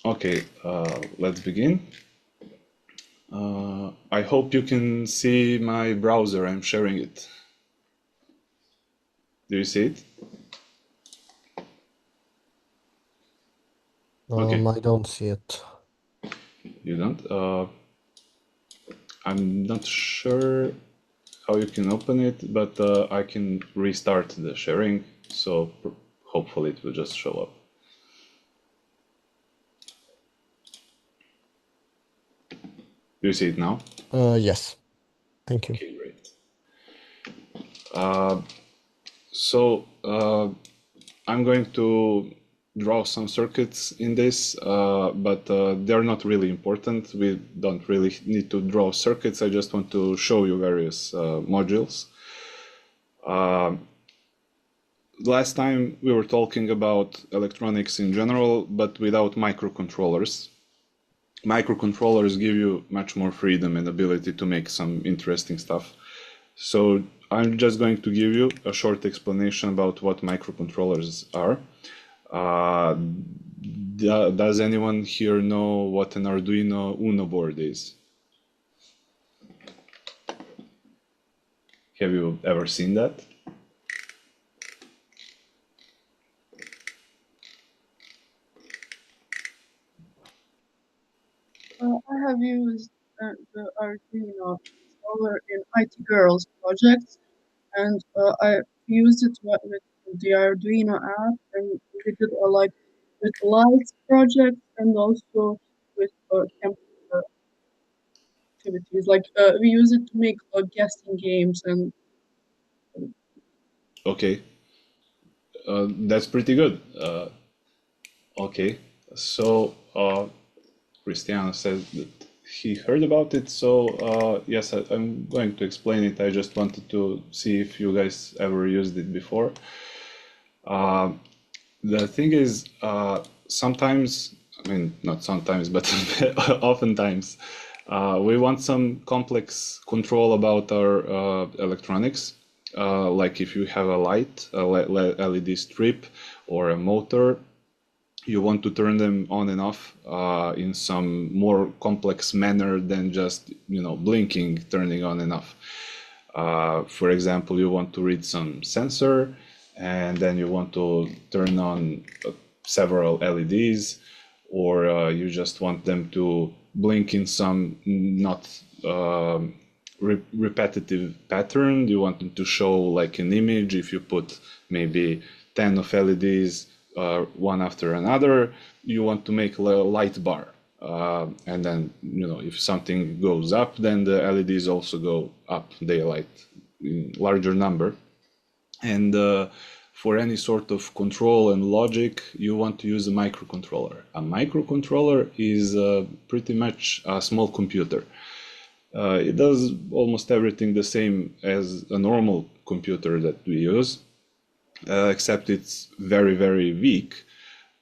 Okay, let's begin. I hope you can see my browser. I'm sharing it. Do you see it? Okay. I don't see it. You don't? I'm not sure how you can open it, but I can restart the sharing, so hopefully it will just show up. Do you see it now? Yes, thank you. Okay, great. I'm going to draw some circuits in this, but they're not really important. We don't really need to draw circuits. I just want to show you various modules. Last time we were talking about electronics in general, but without microcontrollers. Microcontrollers give you much more freedom and ability to make some interesting stuff. So I'm just going to give you a short explanation about what microcontrollers are. Does anyone here know what an Arduino Uno board is? Have you ever seen that? I have used the Arduino controller in IT Girls projects, and I used it with the Arduino app, and we did with lights projects and also with computer activities. We use it to make guessing games and. Okay, that's pretty good. Okay, so Cristiano says that he heard about it, so yes, I'm going to explain it. I just wanted to see if you guys ever used it before. The thing is, sometimes, I mean, not sometimes, but oftentimes, we want some complex control about our electronics. Like if you have a light, a LED strip, or a motor, you want to turn them on and off in some more complex manner than just, blinking, turning on and off. For example, you want to read some sensor, and then you want to turn on several LEDs, or you just want them to blink in some not repetitive pattern. You want them to show like an image. If you put maybe 10 of LEDs one after another, you want to make a light bar. And then, if something goes up, then the LEDs also go up, they light in larger number. And for any sort of control and logic, you want to use a microcontroller. A microcontroller is pretty much a small computer. It does almost everything the same as a normal computer that we use, except it's very, very weak.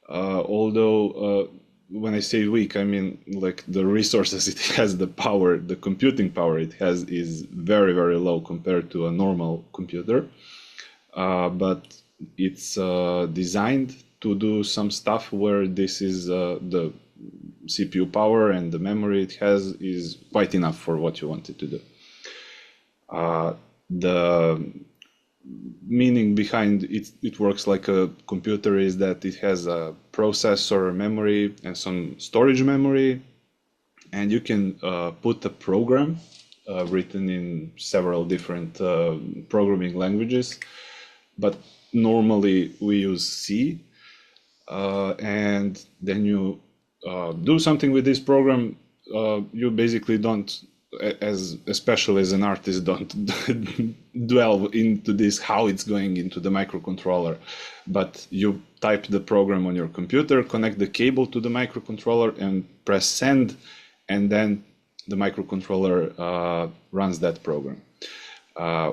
Although when I say weak, I mean like the resources it has, the power, the computing power it has is very, very low compared to a normal computer. But it's designed to do some stuff where this is the CPU power and the memory it has is quite enough for what you want it to do. The meaning behind it works like a computer is that it has a processor memory and some storage memory, and you can put a program written in several different programming languages, but normally we use C, and then you do something with this program. You basically don't, especially as an artist, don't dwell into this, how it's going into the microcontroller, but you type the program on your computer, connect the cable to the microcontroller and press send, and then the microcontroller runs that program.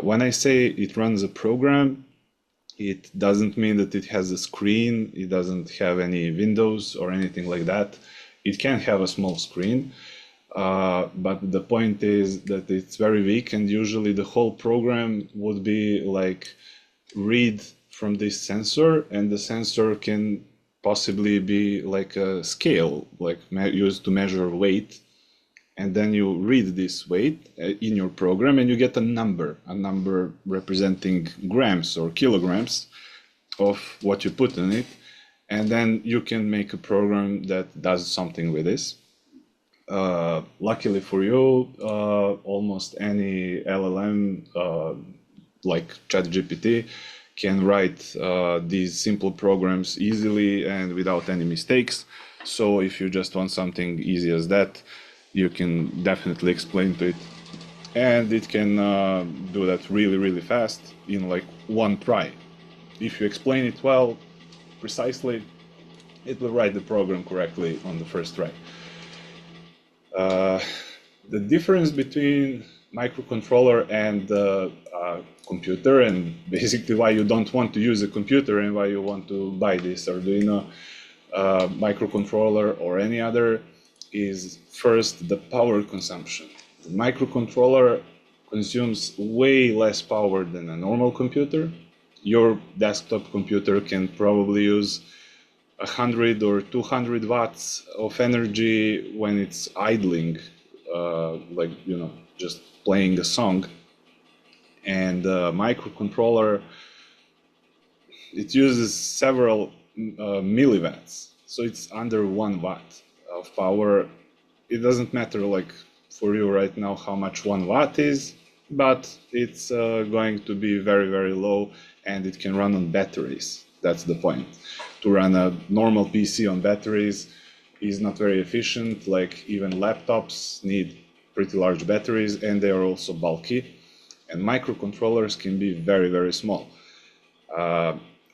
When I say it runs a program, it doesn't mean that it has a screen, it doesn't have any windows or anything like that. It can have a small screen, but the point is that it's very weak, and usually the whole program would be like read from this sensor, and the sensor can possibly be like a scale, like used to measure weight. And then you read this weight in your program and you get a number representing grams or kilograms of what you put in it. And then you can make a program that does something with this. Luckily for you, almost any LLM like ChatGPT can write these simple programs easily and without any mistakes. So if you just want something easy as that, you can definitely explain to it. And it can do that really, really fast in like one try. If you explain it well, precisely, it will write the program correctly on the first try. The difference between microcontroller and computer, and basically why you don't want to use a computer and why you want to buy this Arduino microcontroller or any other, is first the power consumption. The microcontroller consumes way less power than a normal computer. Your desktop computer can probably use 100 or 200 watts of energy when it's idling, like, you know, just playing a song. And microcontroller, it uses several milliwatts, so it's under 1 watt of power. It doesn't matter, like, for you right now how much 1 watt is, but it's going to be very, very low, and it can run on batteries. That's the point. To run a normal PC on batteries is not very efficient. Like, even laptops need pretty large batteries, and they are also bulky. And microcontrollers can be very, very small.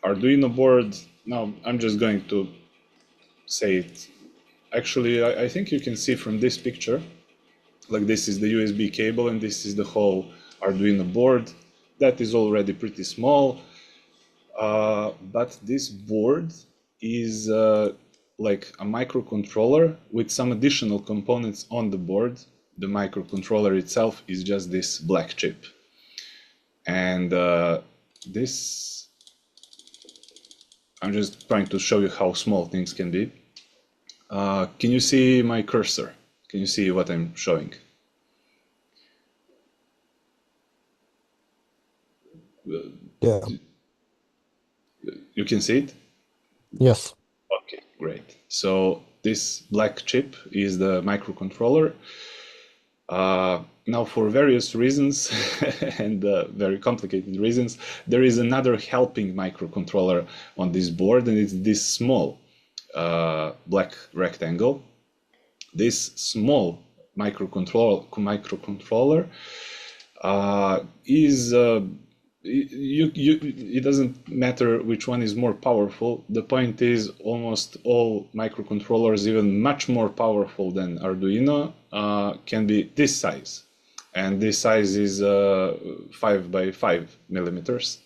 Arduino board, now I'm just going to say it. Actually, I think you can see from this picture, like, this is the USB cable and this is the whole Arduino board. That is already pretty small. But this board is like a microcontroller with some additional components on the board. The microcontroller itself is just this black chip. And this, I'm just trying to show you how small things can be. Can you see my cursor? Can you see what I'm showing? Yeah. You can see it? Yes. Okay, great. So this black chip is the microcontroller. Now, for various reasons and very complicated reasons, there is another helping microcontroller on this board, and it's this small black rectangle. This small microcontroller is it doesn't matter which one is more powerful. The point is, almost all microcontrollers, even much more powerful than Arduino, can be this size. And this size is 5 by 5 millimeters.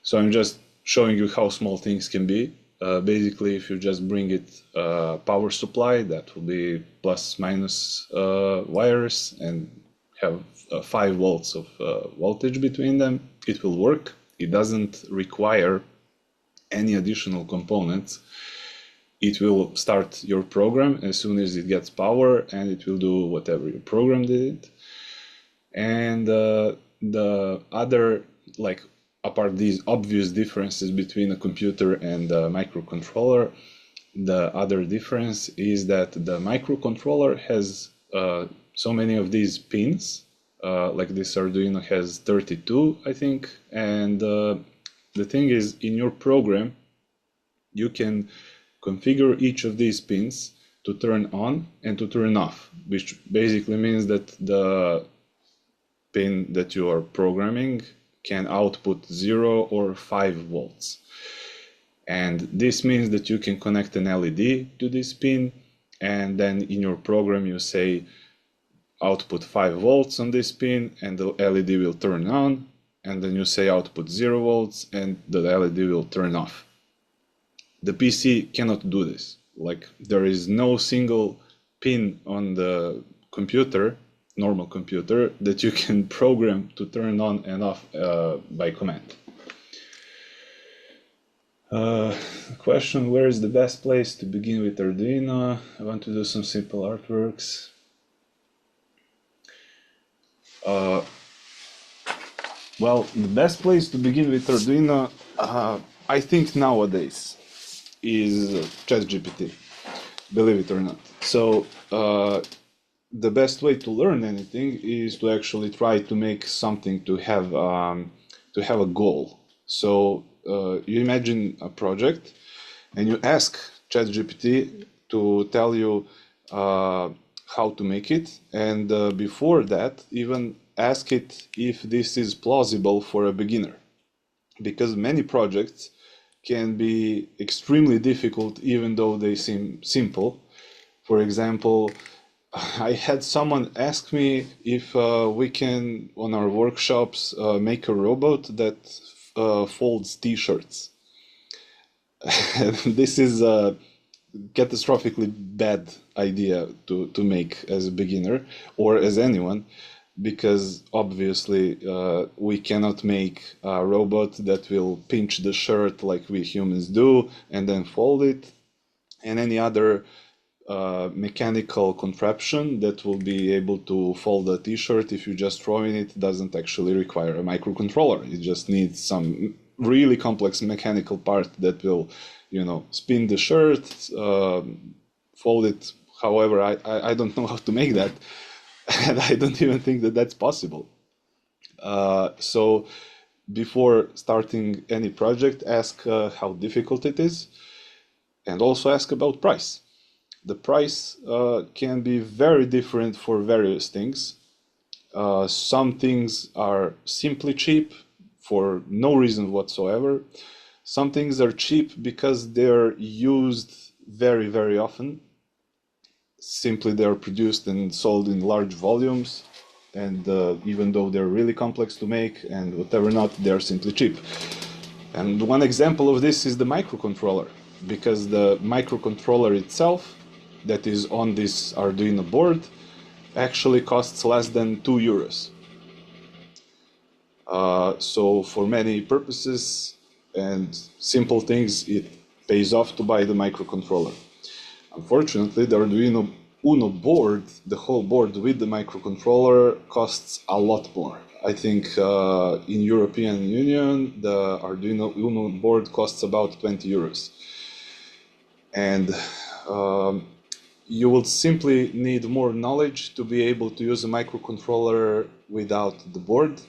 So I'm just showing you how small things can be. Basically, if you just bring it power supply, that will be plus minus wires, and have 5 volts of voltage between them, it will work. It doesn't require any additional components. It will start your program as soon as it gets power, and it will do whatever you programmed it. And the other, like, apart these obvious differences between a computer and a microcontroller, the other difference is that the microcontroller has so many of these pins. Like this Arduino has 32, I think. And the thing is, in your program, you can configure each of these pins to turn on and to turn off, which basically means that the pin that you are programming can output 0 or 5 volts. And this means that you can connect an LED to this pin, and then in your program you say output 5 volts on this pin and the LED will turn on, and then you say output 0 volts and the LED will turn off. The PC cannot do this. Like, there is no single pin on the computer, normal computer, that you can program to turn on and off by command. Question, where is the best place to begin with Arduino? I want to do some simple artworks. Well, the best place to begin with Arduino, I think nowadays, is ChatGPT, believe it or not. So the best way to learn anything is to actually try to make something to have a goal. So you imagine a project and you ask ChatGPT to tell you how to make it, and before that even ask it if this is plausible for a beginner, because many projects can be extremely difficult even though they seem simple. For example, I had someone ask me if we can, on our workshops, make a robot that folds t-shirts. This is a catastrophically bad idea to make as a beginner or as anyone, because obviously we cannot make a robot that will pinch the shirt like we humans do and then fold it, and any other mechanical contraption that will be able to fold a t-shirt if you just throw in it doesn't actually require a microcontroller. It just needs some really complex mechanical part that will, spin the shirt, fold it. However, I don't know how to make that, and I don't even think that that's possible. So before starting any project, ask how difficult it is, and also ask about price. The price can be very different for various things. Some things are simply cheap for no reason whatsoever. Some things are cheap because they're used very, very often. Simply they're produced and sold in large volumes, and even though they're really complex to make and whatever not, they're simply cheap. And one example of this is the microcontroller, because the microcontroller itself that is on this Arduino board actually costs less than 2 euros. So for many purposes and simple things, it pays off to buy the microcontroller. Unfortunately, the Arduino Uno board, the whole board with the microcontroller, costs a lot more. I think in European Union, the Arduino Uno board costs about 20 euros. And you will simply need more knowledge to be able to use a microcontroller without the board.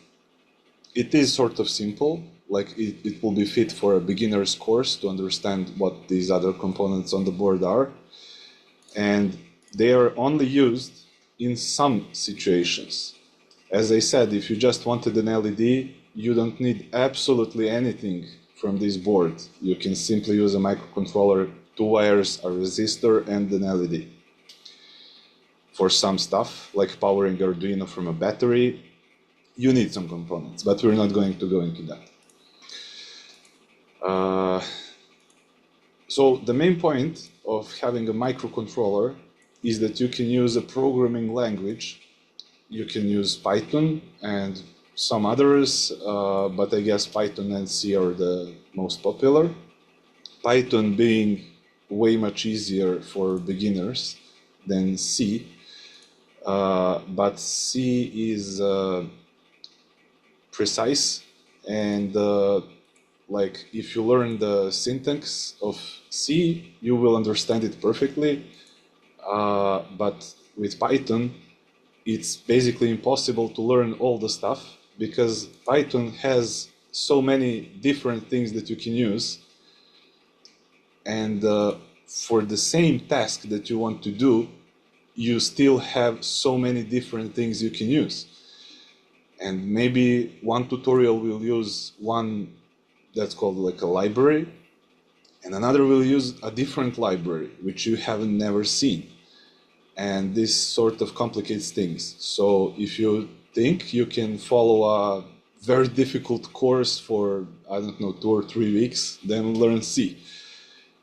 It is sort of simple, like it will be fit for a beginner's course to understand what these other components on the board are. And they are only used in some situations. As I said, if you just wanted an LED, you don't need absolutely anything from this board. You can simply use a microcontroller, 2 wires, a resistor, and an LED. For some stuff, like powering Arduino from a battery, you need some components, but we're not going to go into that. So the main point of having a microcontroller is that you can use a programming language. You can use Python and some others, but I guess Python and C are the most popular. Python being way much easier for beginners than C, but C is precise, and like if you learn the syntax of C, you will understand it perfectly, but with Python, it's basically impossible to learn all the stuff, because Python has so many different things that you can use, and for the same task that you want to do, you still have so many different things you can use. And maybe one tutorial will use one that's called like a library, and another will use a different library, which you haven't never seen. And this sort of complicates things. So if you think you can follow a very difficult course for, I don't know, 2 or 3 weeks, then learn C.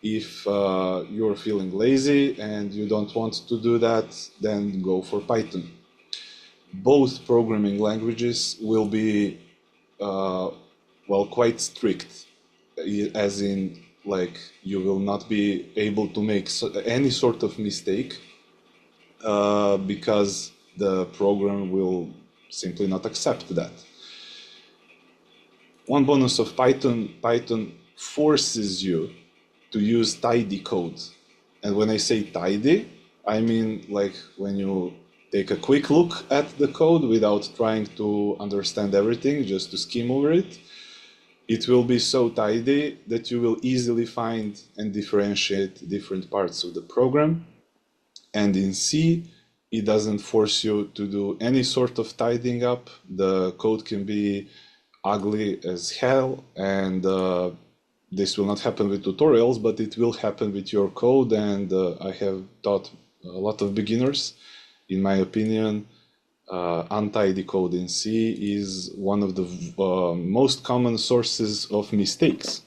If you're feeling lazy and you don't want to do that, then go for Python. Both programming languages will be, well, quite strict, as in like you will not be able to make any sort of mistake because the program will simply not accept that. One bonus of Python forces you to use tidy code. And when I say tidy, I mean like when you take a quick look at the code without trying to understand everything, just to skim over it, it will be so tidy that you will easily find and differentiate different parts of the program. And in C, it doesn't force you to do any sort of tidying up. The code can be ugly as hell, and this will not happen with tutorials, but it will happen with your code. And I have taught a lot of beginners. In my opinion, untidy code in C is one of the most common sources of mistakes,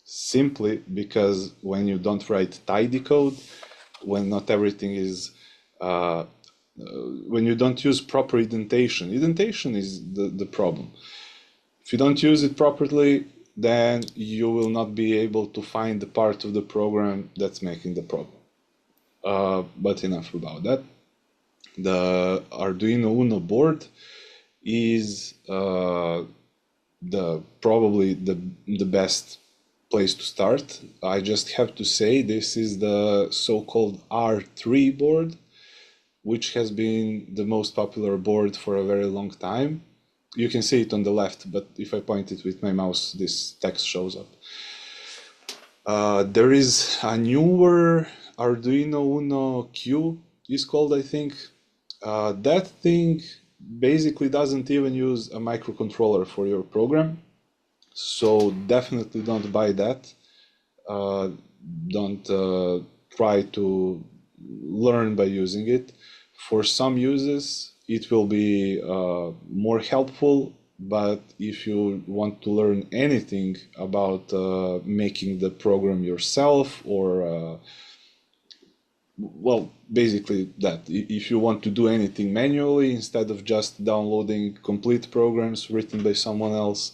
simply because when you don't write tidy code, when not everything is when you don't use proper indentation is the problem. If you don't use it properly, then you will not be able to find the part of the program that's making the problem. But enough about that. The Arduino Uno board is probably the best place to start. I just have to say this is the so-called R3 board, which has been the most popular board for a very long time. You can see it on the left, but if I point it with my mouse, this text shows up. There is a newer Arduino Uno Q, is called, I think. That thing basically doesn't even use a microcontroller for your program. So definitely don't buy that. Don't try to learn by using it. For some uses, it will be more helpful, but if you want to learn anything about making the program yourself, or well, basically that, if you want to do anything manually instead of just downloading complete programs written by someone else,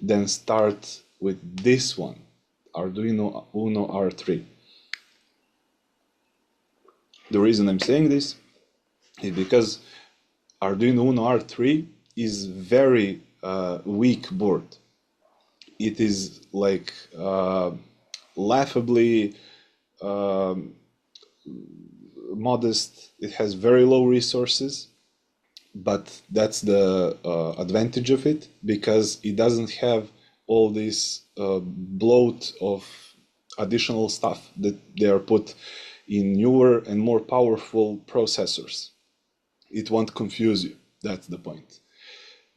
then start with this one, Arduino Uno R3. The reason I'm saying this is because Arduino Uno R3 is very weak board. It is like laughably modest. It has very low resources, but that's the advantage of it, because it doesn't have all this bloat of additional stuff that they are put in newer and more powerful processors. It won't confuse you. That's the point.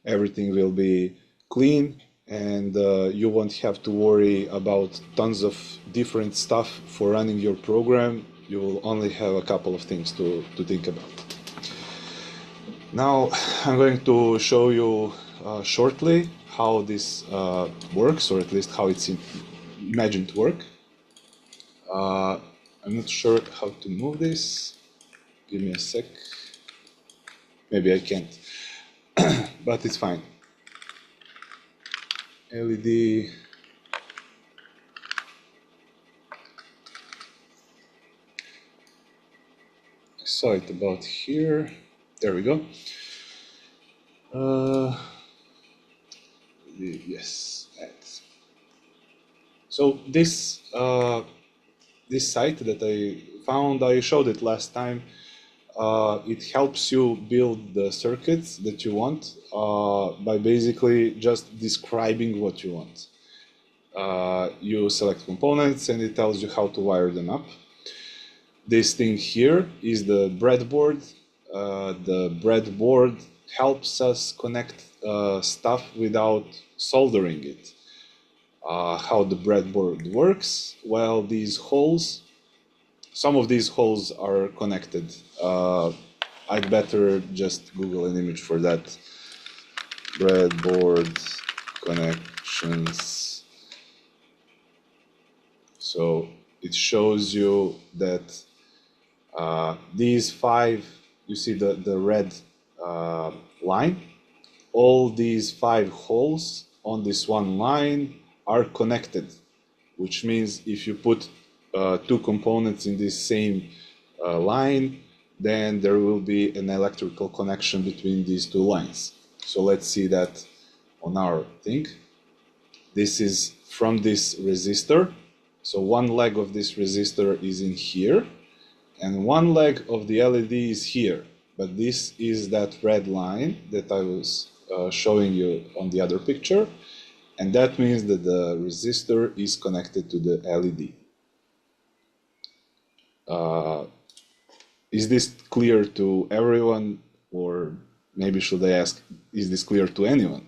Everything will be clean, and you won't have to worry about tons of different stuff for running your program. You will only have a couple of things to think about. Now I'm going to show you shortly how this works, or at least how it's imagined to work. I'm not sure how to move this. Give me a sec. Maybe I can't, but it's fine. LED. I saw it about here. There we go. Yes. So this this site that I found, I showed it last time. It helps you build the circuits that you want by basically just describing what you want. You select components and it tells you how to wire them up. This thing here is the breadboard. The breadboard helps us connect stuff without soldering it. How the breadboard works? Well, these holes, some of these holes are connected. I'd better just Google an image for that. Breadboard connections. So it shows you that these five, you see the red line, all these 5 holes on this one line are connected. which means if you put two components in this same line, then there will be an electrical connection between these two lines. So let's see that on our thing. This is from this resistor. So one leg of this resistor is in here, and one leg of the LED is here. But this is that red line that I was showing you on the other picture, and that means that the resistor is connected to the LED. Is this clear to everyone, or maybe should I ask, is this clear to anyone?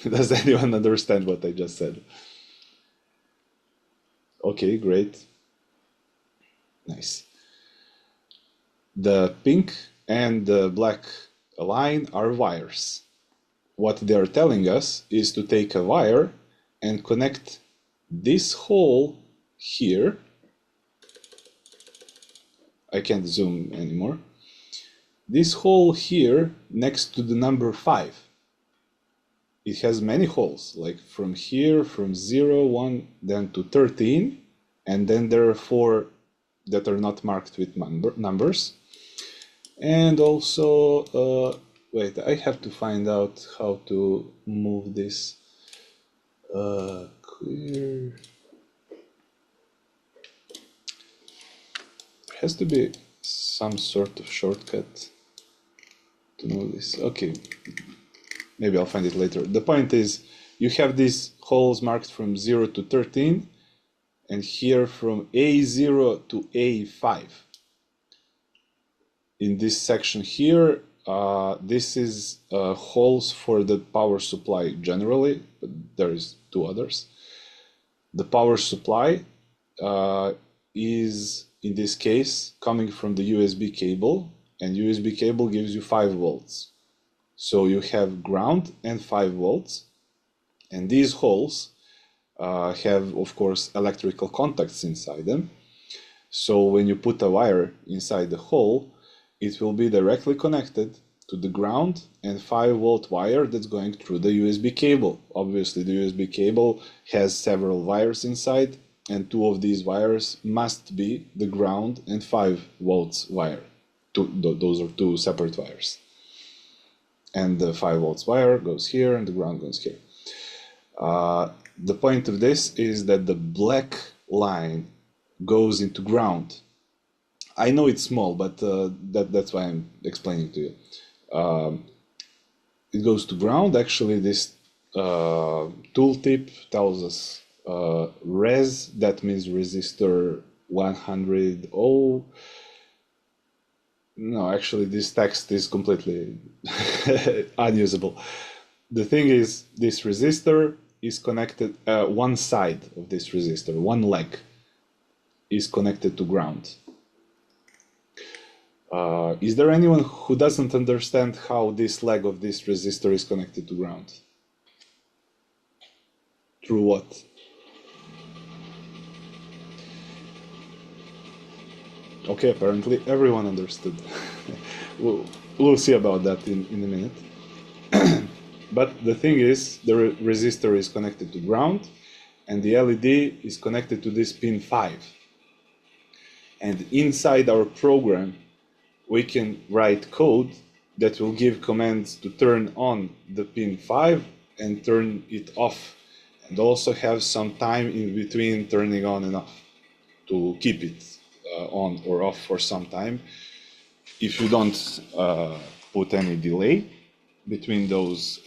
Does anyone understand what I just said? Okay, great. Nice. The pink and the black line are wires. What they are telling us is to take a wire and connect this hole here. I can't zoom anymore. This hole here next to the number 5. It has many holes, like from here, from 0, 1, then to 13, and then there are 4 that are not marked with numbers. And also, wait, I have to find out how to move this. Clear. There has to be some sort of shortcut to move this. Okay, maybe I'll find it later. The point is, you have these holes marked from 0 to 13, and here from A0 to A5. In this section here, this is holes for the power supply generally, but there is 2 others. The power supply is, in this case, coming from the USB cable, and USB cable gives you 5 volts. So you have ground and 5 volts, and these holes have, of course, electrical contacts inside them. So when you put a wire inside the hole, it will be directly connected to the ground and 5-volt wire that's going through the USB cable. Obviously, the USB cable has several wires inside, and 2 of these wires must be the ground and 5 volts wire. Those are 2 separate wires. And the 5 volts wire goes here and the ground goes here. The point of this is that the black line goes into ground. I know it's small, but that's why I'm explaining to you. It goes to ground. Actually, this tooltip tells us res, that means resistor 100 ohm. No, actually, this text is completely unusable. The thing is, this resistor is connected, one side of this resistor, one leg, is connected to ground. Is there anyone who doesn't understand how this leg of this resistor is connected to ground? Through what? Okay, apparently everyone understood. We'll see about that in a minute. But the thing is, the resistor is connected to ground, and the LED is connected to this pin 5. And inside our program, we can write code that will give commands to turn on the pin 5 and turn it off, and also have some time in between turning on and off to keep it on or off for some time. If you don't put any delay between those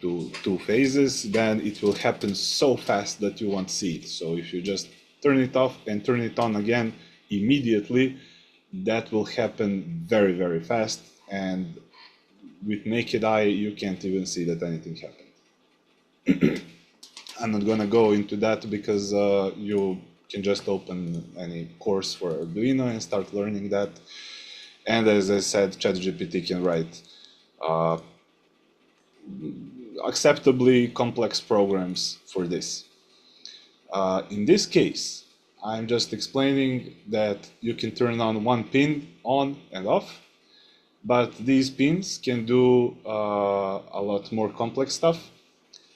two phases, then it will happen so fast that you won't see it. So if you just turn it off and turn it on again immediately, that will happen very, very fast, and with naked eye you can't even see that anything happened. I'm not gonna go into that because you can just open any course for Arduino and start learning that. And as I said, ChatGPT can write acceptably complex programs for this. In this case, I'm just explaining that you can turn on one pin on and off, but these pins can do a lot more complex stuff.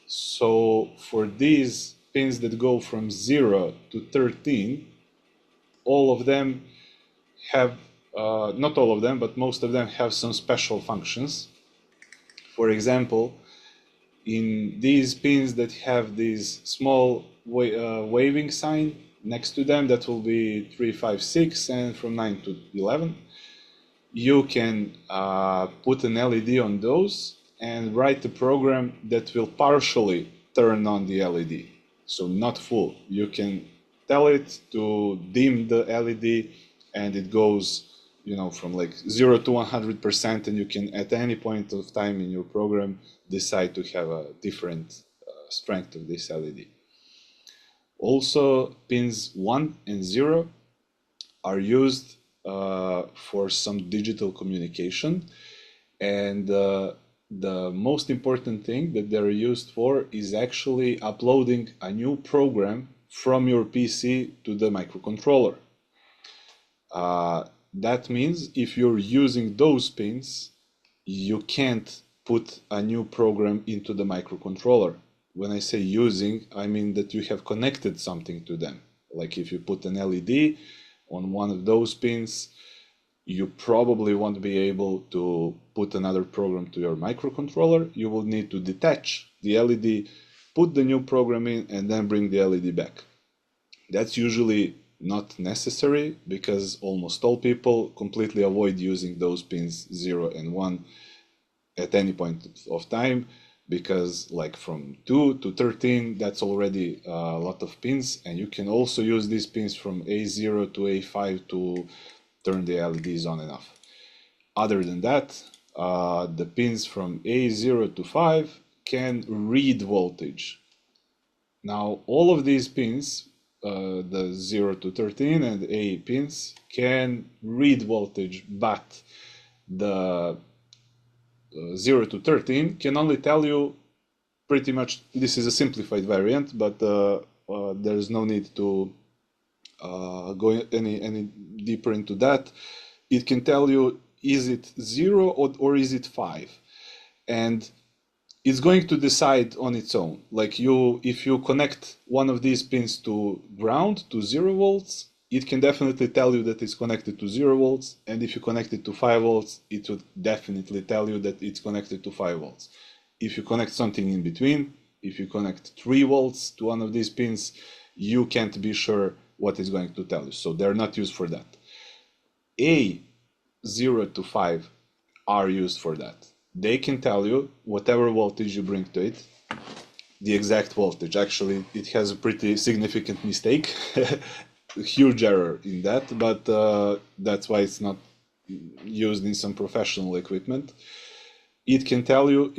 So for these pins that go from 0 to 13, all of them have, not all of them, but most of them have some special functions. For example, in these pins that have this small waving sign next to them, that will be 3, 5, 6, and from 9 to 11, you can put an LED on those and write a program that will partially turn on the LED. So not full. You can tell it to dim the LED, and it goes, you know, from like 0 to 100%, and you can at any point of time in your program decide to have a different strength of this LED. Also, pins 1 and 0 are used for some digital communication, and the most important thing that they're used for is actually uploading a new program from your PC to the microcontroller. That means if you're using those pins, you can't put a new program into the microcontroller. When I say using, I mean that you have connected something to them. Like if you put an LED on one of those pins, you probably won't be able to put another program to your microcontroller. You will need to detach the LED, put the new program in, and then bring the LED back. That's usually not necessary because almost all people completely avoid using those pins 0 and 1 at any point of time, because like from 2 to 13, that's already a lot of pins, and you can also use these pins from A0 to A5 to turn the LEDs on and off. Other than that, the pins from A0 to 5 can read voltage. Now, all of these pins, the 0 to 13 and A pins, can read voltage, but the 0 to 13 can only tell you pretty much, this is a simplified variant, but there's no need to go any deeper into that. It can tell you, is it 0 or is it 5? And it's going to decide on its own. Like if you connect one of these pins to ground, to 0 volts, it can definitely tell you that it's connected to 0 volts. And if you connect it to 5 volts, it would definitely tell you that it's connected to 5 volts. If you connect something in between, if you connect 3 volts to one of these pins, you can't be sure what it's going to tell you. So they're not used for that. A0 to 5 are used for that. They can tell you whatever voltage you bring to it, the exact voltage. Actually, it has a pretty significant mistake, a huge error in that, but that's why it's not used in some professional equipment. It can tell you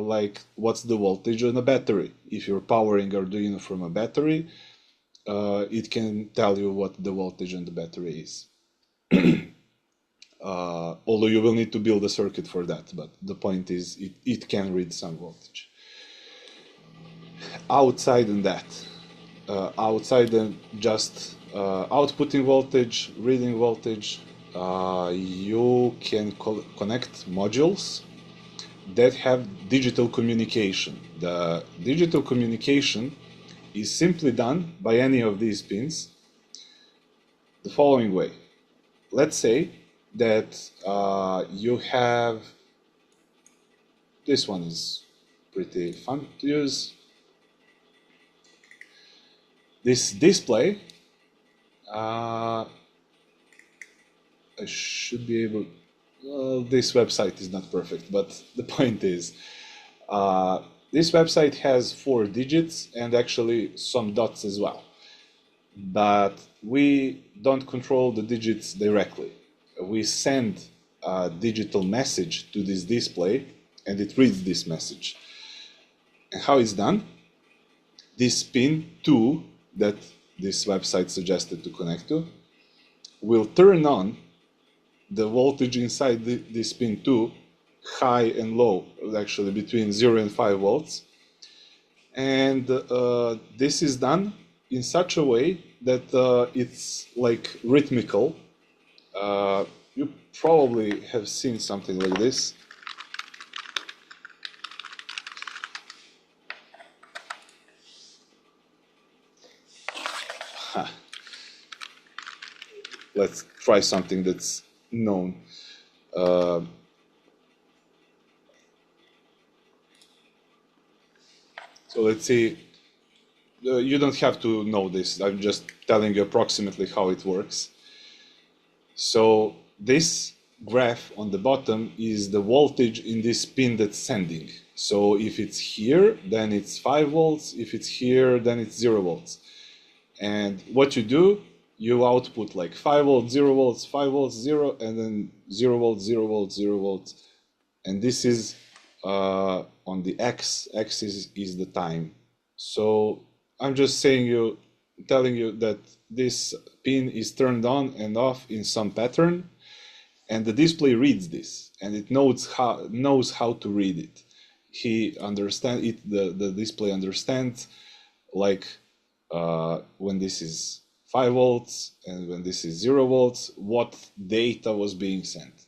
like what's the voltage on a battery. If you're powering Arduino from a battery, it can tell you what the voltage on the battery is. Although you will need to build a circuit for that, but the point is it can read some voltage. Outside than that, outside than just outputting voltage, reading voltage, you can connect modules that have digital communication. The digital communication is simply done by any of these pins the following way. Let's say that you have, this one is pretty fun to use, this display. I should be able, well, this website is not perfect, but the point is, this website has 4 digits and actually some dots as well. But we don't control the digits directly. We send a digital message to this display and it reads this message. And how it's done? This pin 2 that this website suggested to connect to will turn on the voltage inside this pin 2, high and low, actually between 0 and 5 volts. And this is done in such a way that it's like rhythmical. You probably have seen something like this. let's try something that's known. So let's see, you don't have to know this, I'm just telling you approximately how it works. So this graph on the bottom is the voltage in this pin that's sending. So if it's here, then it's 5 volts. If it's here, then it's 0 volts. And what you do, you output like 5 volts, 0 volts, 5 volts, 0, and then 0 volts, 0 volts, 0 volts. And this is on the x-axis is the time. So I'm just telling you that this pin is turned on and off in some pattern, and the display reads this, and it knows how to read it. The display understands, like when this is 5 volts and when this is 0 volts, what data was being sent.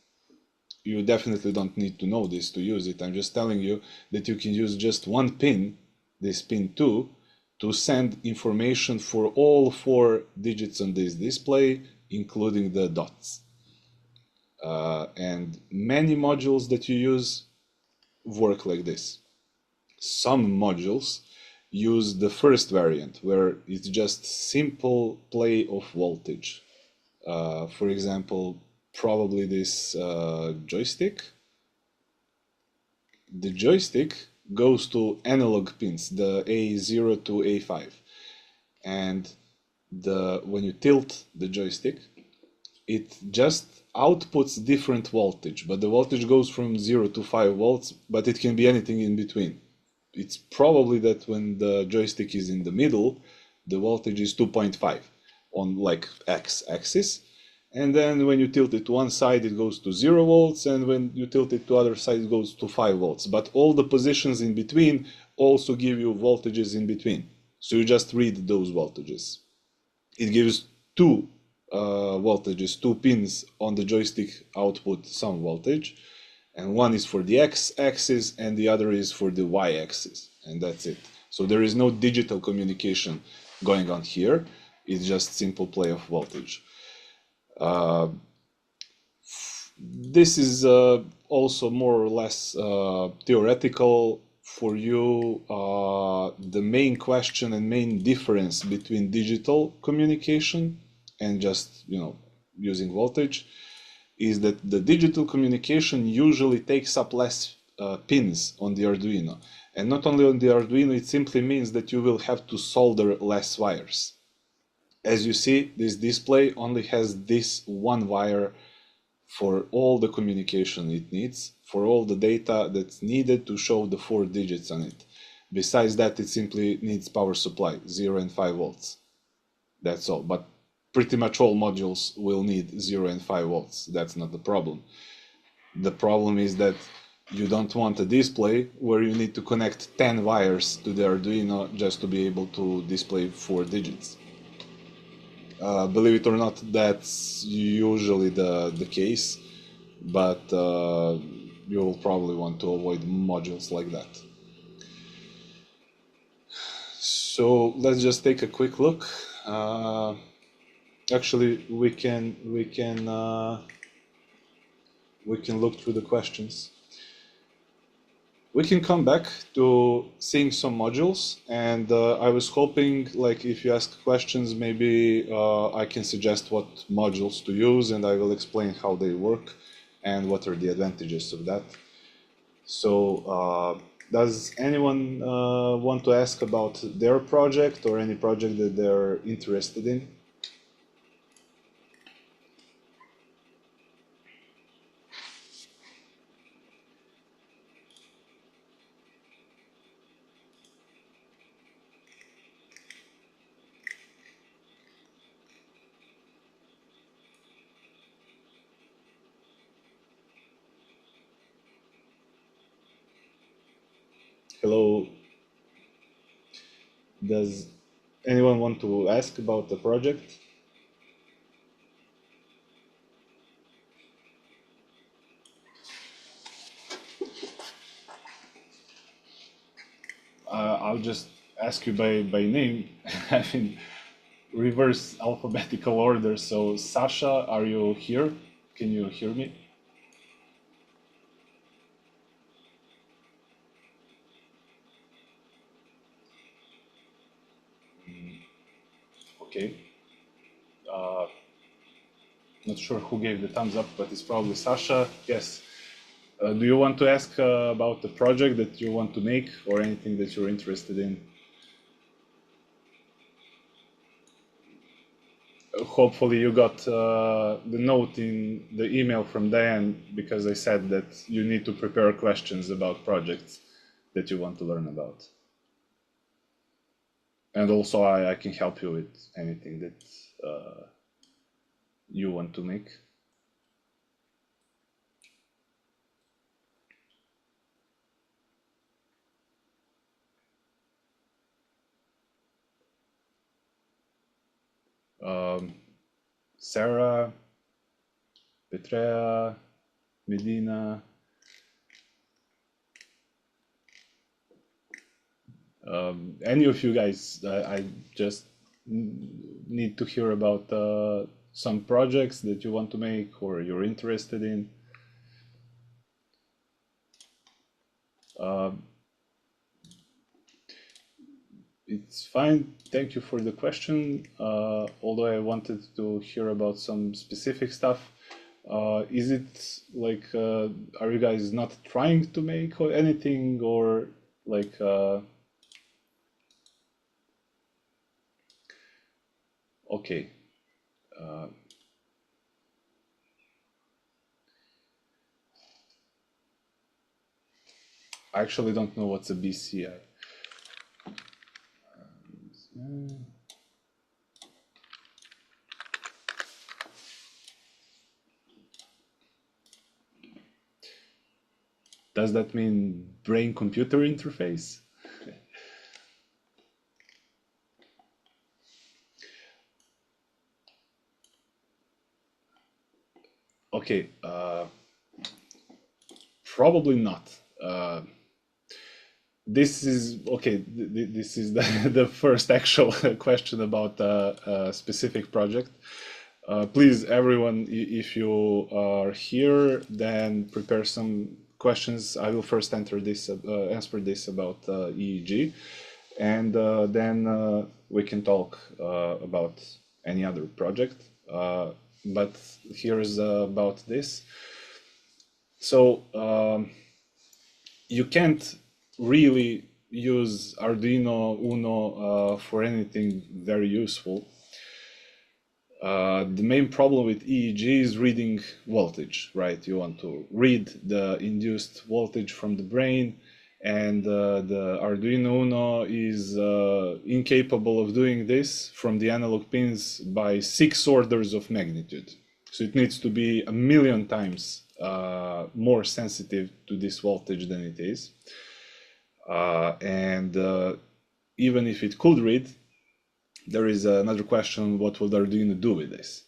You definitely don't need to know this to use it. I'm just telling you that you can use just one pin, this pin 2, to send information for all 4 digits on this display, including the dots. And many modules that you use work like this. Some modules use the first variant, where it's just simple play of voltage. For example, probably this joystick. The joystick goes to analog pins, the A0 to A5. And when you tilt the joystick, it just outputs different voltage, but the voltage goes from 0 to 5 volts, but it can be anything in between. It's probably that when the joystick is in the middle, the voltage is 2.5 on like x-axis, and then when you tilt it to one side, it goes to 0 volts, and when you tilt it to other side, it goes to 5 volts. But all the positions in between also give you voltages in between. So you just read those voltages. It gives 2 voltages, 2 pins on the joystick output some voltage, and one is for the x-axis and the other is for the y-axis, and that's it. So there is no digital communication going on here. It's just simple play of voltage. This is also more or less theoretical for you. The main question and main difference between digital communication and just using voltage is that the digital communication usually takes up less pins on the Arduino. And not only on the Arduino, it simply means that you will have to solder less wires. As you see, this display only has this one wire for all the communication it needs, for all the data that's needed to show the 4 digits on it. Besides that, it simply needs power supply, 0 and 5 volts. That's all. But pretty much all modules will need 0 and 5 volts. That's not the problem. The problem is that you don't want a display where you need to connect 10 wires to the Arduino just to be able to display 4 digits. Believe it or not, that's usually the case, but you will probably want to avoid modules like that. So let's just take a quick look. Actually, we can look through the questions. We can come back to seeing some modules, and I was hoping, like, if you ask questions, maybe I can suggest what modules to use, and I will explain how they work and what are the advantages of that. So does anyone want to ask about their project or any project that they're interested in? Hello. Does anyone want to ask about the project? I'll just ask you by name. I mean, reverse alphabetical order. So Sasha, are you here? Can you hear me? Okay. Not sure who gave the thumbs up, but it's probably Sasha. Yes. Do you want to ask about the project that you want to make or anything that you're interested in? Hopefully you got the note in the email from Diane, because I said that you need to prepare questions about projects that you want to learn about. And also I can help you with anything that you want to make. Sarah, Petrea, Medina, any of you guys. I just need to hear about some projects that you want to make or you're interested in. It's fine. Thank you for the question. Although I wanted to hear about some specific stuff. Is it like, are you guys not trying to make anything, or like, okay. I actually don't know what's a BCI. Does that mean brain-computer interface? Okay, probably not. This is okay. This is the first actual question about a specific project. Please, everyone, if you are here, then prepare some questions. I will first answer this about EEG, and then we can talk about any other project. But here's about this. So you can't really use Arduino Uno for anything very useful. The main problem with EEG is reading voltage, right? You want to read the induced voltage from the brain, and the Arduino Uno is incapable of doing this from the analog pins by 6 orders of magnitude. So it needs to be 1,000,000 times more sensitive to this voltage than it is. And even if it could read, there is another question: what will Arduino do with this?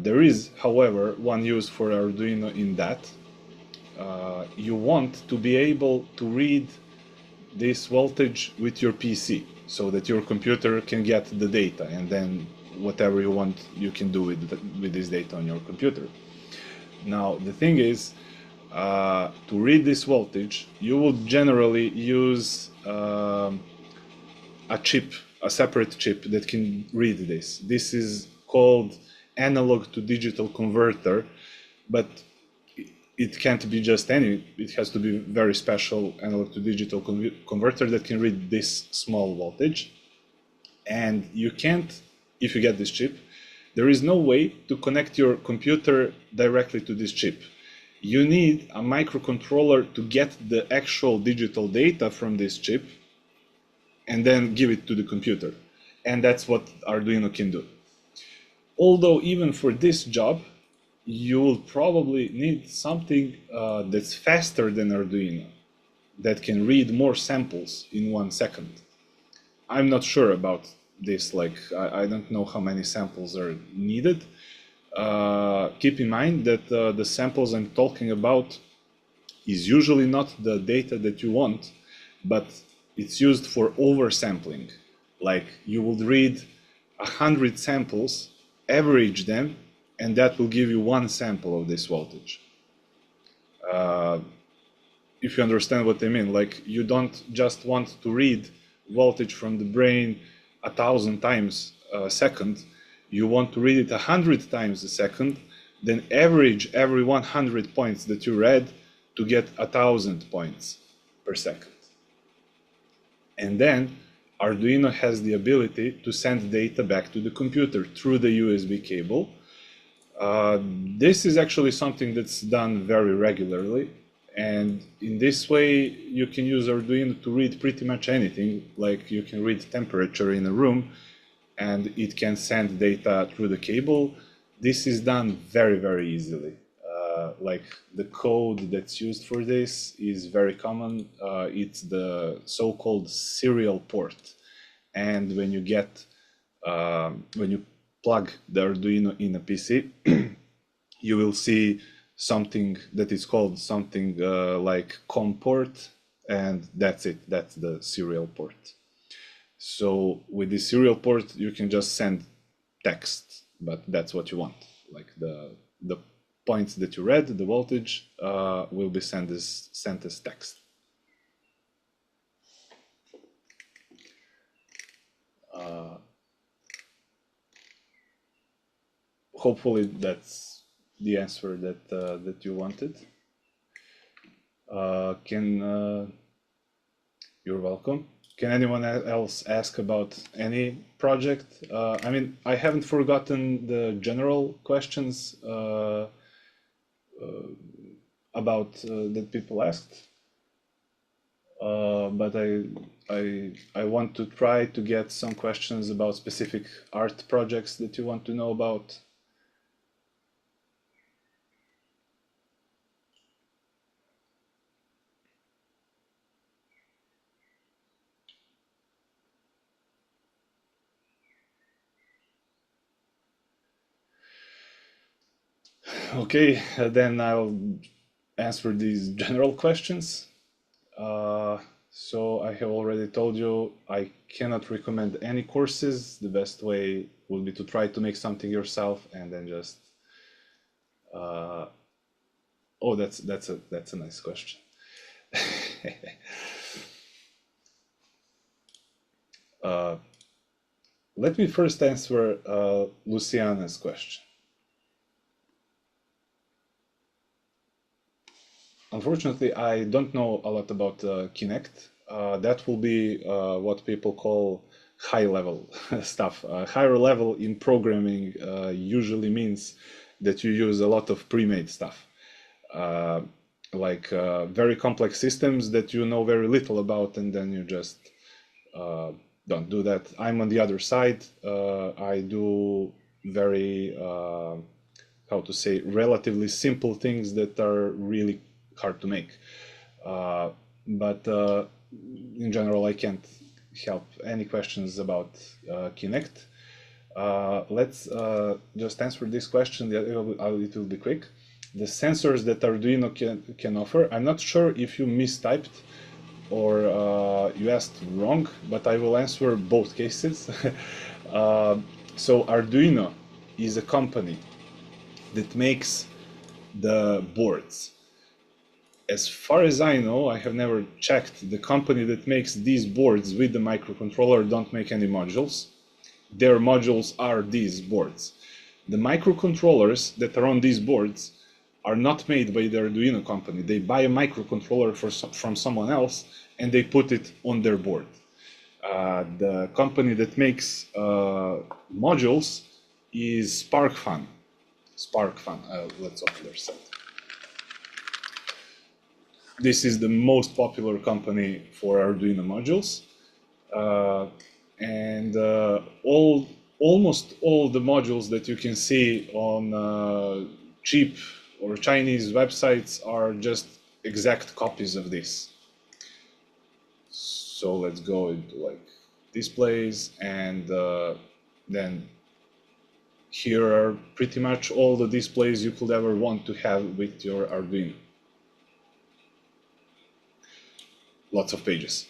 There is, however, one use for Arduino in that you want to be able to read this voltage with your PC, so that your computer can get the data, and then whatever you want you can do with this data on your computer. Now the thing is, to read this voltage, you will generally use a chip, a separate chip that can read this. This is called analog to digital converter, but it can't be just any. It has to be very special analog to digital converter that can read this small voltage. And you can't, if you get this chip, there is no way to connect your computer directly to this chip. You need a microcontroller to get the actual digital data from this chip and then give it to the computer. And that's what Arduino can do. Although even for this job, you will probably need something that's faster than Arduino, that can read more samples in 1 second. I'm not sure about this, like I don't know how many samples are needed. Keep in mind that the samples I'm talking about is usually not the data that you want, but it's used for oversampling. Like you would read 100 samples, average them, and that will give you one sample of this voltage. If you understand what I mean, like you don't just want to read voltage from the brain 1,000 times a second, you want to read it 100 times a second, then average every 100 points that you read to get 1,000 points per second. And then Arduino has the ability to send data back to the computer through the USB cable. This is actually something that's done very regularly. And in this way, you can use Arduino to read pretty much anything. Like you can read temperature in a room and it can send data through the cable. This is done very, very easily. Like the code that's used for this is very common. It's the so-called serial port. And when you when you plug the Arduino in a PC, you will see something that is called something like COM port, and that's it. That's the serial port. So with the serial port, you can just send text, but that's what you want. Like the points that you read, the voltage, will be sent as text. Hopefully that's the answer that you wanted. You're welcome. Can anyone else ask about any project? I mean, I haven't forgotten the general questions about that people asked, but I want to try to get some questions about specific art projects that you want to know about. Okay, then I'll answer these general questions. So I have already told you I cannot recommend any courses. The best way would be to try to make something yourself and then just. Oh, that's a nice question. Let me first answer Luciana's question. Unfortunately, I don't know a lot about Kinect. That will be what people call high-level stuff. Higher level in programming usually means that you use a lot of pre-made stuff, like very complex systems that you know very little about, and then you just don't do that. I'm on the other side. I do very, how to say, relatively simple things that are really hard to make. But in general, I can't help any questions about Kinect. Let's just answer this question. It will be quick. The sensors that Arduino can offer, I'm not sure if you mistyped or you asked wrong, but I will answer both cases. So Arduino is a company that makes the boards. As far as I know, I have never checked, the company that makes these boards with the microcontroller don't make any modules. Their modules are these boards. The microcontrollers that are on these boards are not made by the Arduino company. They buy a microcontroller from someone else and they put it on their board. The company that makes modules is SparkFun. Let's open their site. This is the most popular company for Arduino modules. And almost all the modules that you can see on cheap or Chinese websites are just exact copies of this. So let's go into like displays, and then here are pretty much all the displays you could ever want to have with your Arduino. Lots of pages.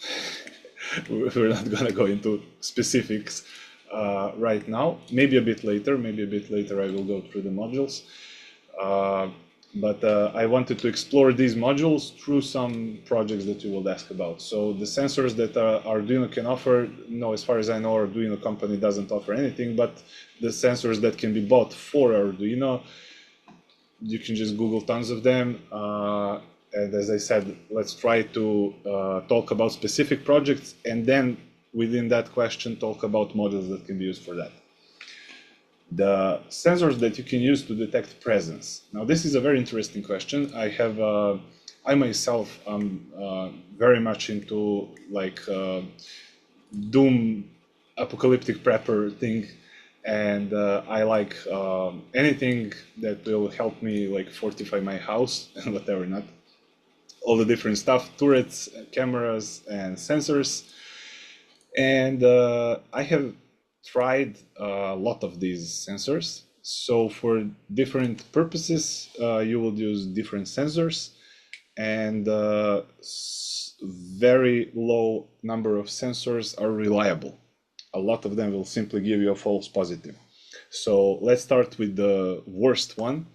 We're not gonna go into specifics. right now. Maybe a bit later. Maybe a bit later I will go through the modules. But I wanted to explore these modules through some projects that you will ask about. So the sensors that Arduino can offer, no, as far as I know, Arduino company doesn't offer anything, but the sensors that can be bought for Arduino, you can just Google tons of them. And as I said, let's try to talk about specific projects, and then within that question, talk about modules that can be used for that. The sensors that you can use to detect presence. Now, this is a very interesting question. I myself am very much into like doom apocalyptic prepper thing, and I like anything that will help me like fortify my house and whatever not. All the different stuff, turrets, cameras, and sensors. And I have tried a lot of these sensors. So for different purposes, you will use different sensors, and very low number of sensors are reliable. A lot of them will simply give you a false positive. So let's start with the worst one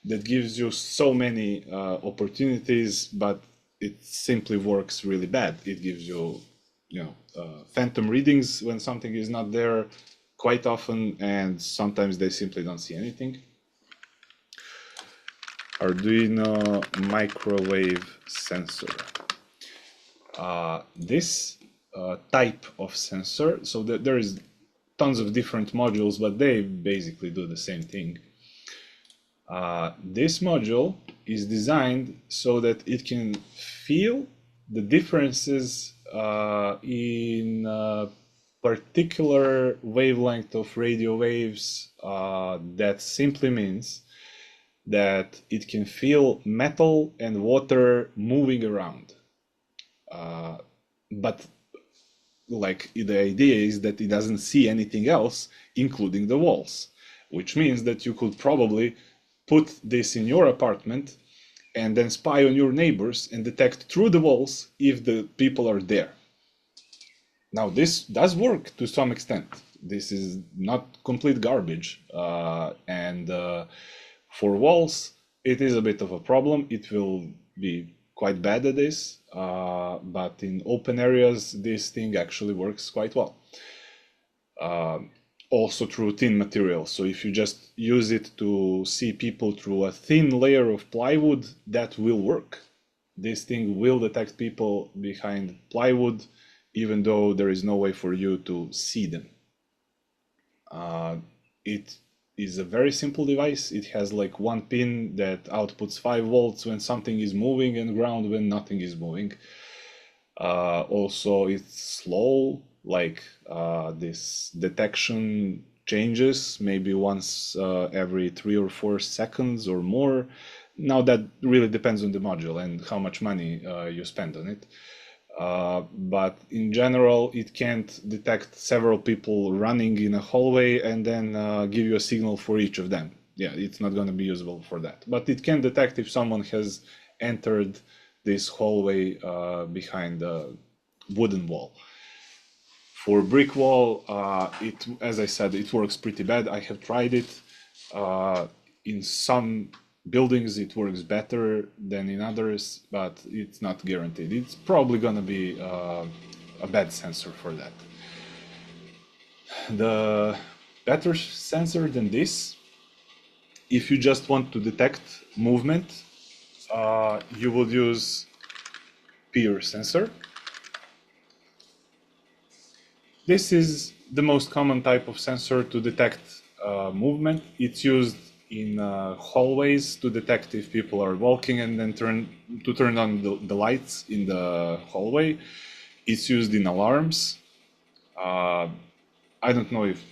that gives you so many opportunities, but it simply works really bad. It gives you, phantom readings when something is not there quite often, and sometimes they simply don't see anything. Arduino microwave sensor. This type of sensor, so there is tons of different modules, but they basically do the same thing. This module is designed so that it can feel the differences in particular wavelength of radio waves. That simply means that it can feel metal and water moving around. But like the idea is that it doesn't see anything else, including the walls, which means that you could probably put this in your apartment and then spy on your neighbors and detect through the walls if the people are there. Now, this does work to some extent. This is not complete garbage. And for walls, it is a bit of a problem. It will be quite bad at this. But in open areas, this thing actually works quite well. Also through thin material. So if you just use it to see people through a thin layer of plywood, that will work. This thing will detect people behind plywood, even though there is no way for you to see them. It is a very simple device. It has like one pin that outputs 5 volts when something is moving and ground when nothing is moving. Also, it's slow, like this detection changes maybe once every 3 or 4 seconds or more. Now that really depends on the module and how much money you spend on it. But in general, it can't detect several people running in a hallway and then give you a signal for each of them. Yeah, it's not going to be usable for that. But it can detect if someone has entered this hallway behind a wooden wall. For brick wall, as I said, it works pretty bad. I have tried it. In some buildings, it works better than in others, but it's not guaranteed. It's probably going to be a bad sensor for that. The better sensor than this, if you just want to detect movement, you will use peer sensor. This is the most common type of sensor to detect movement. It's used in hallways to detect if people are walking and then turn on the lights in the hallway. It's used in alarms. I don't know if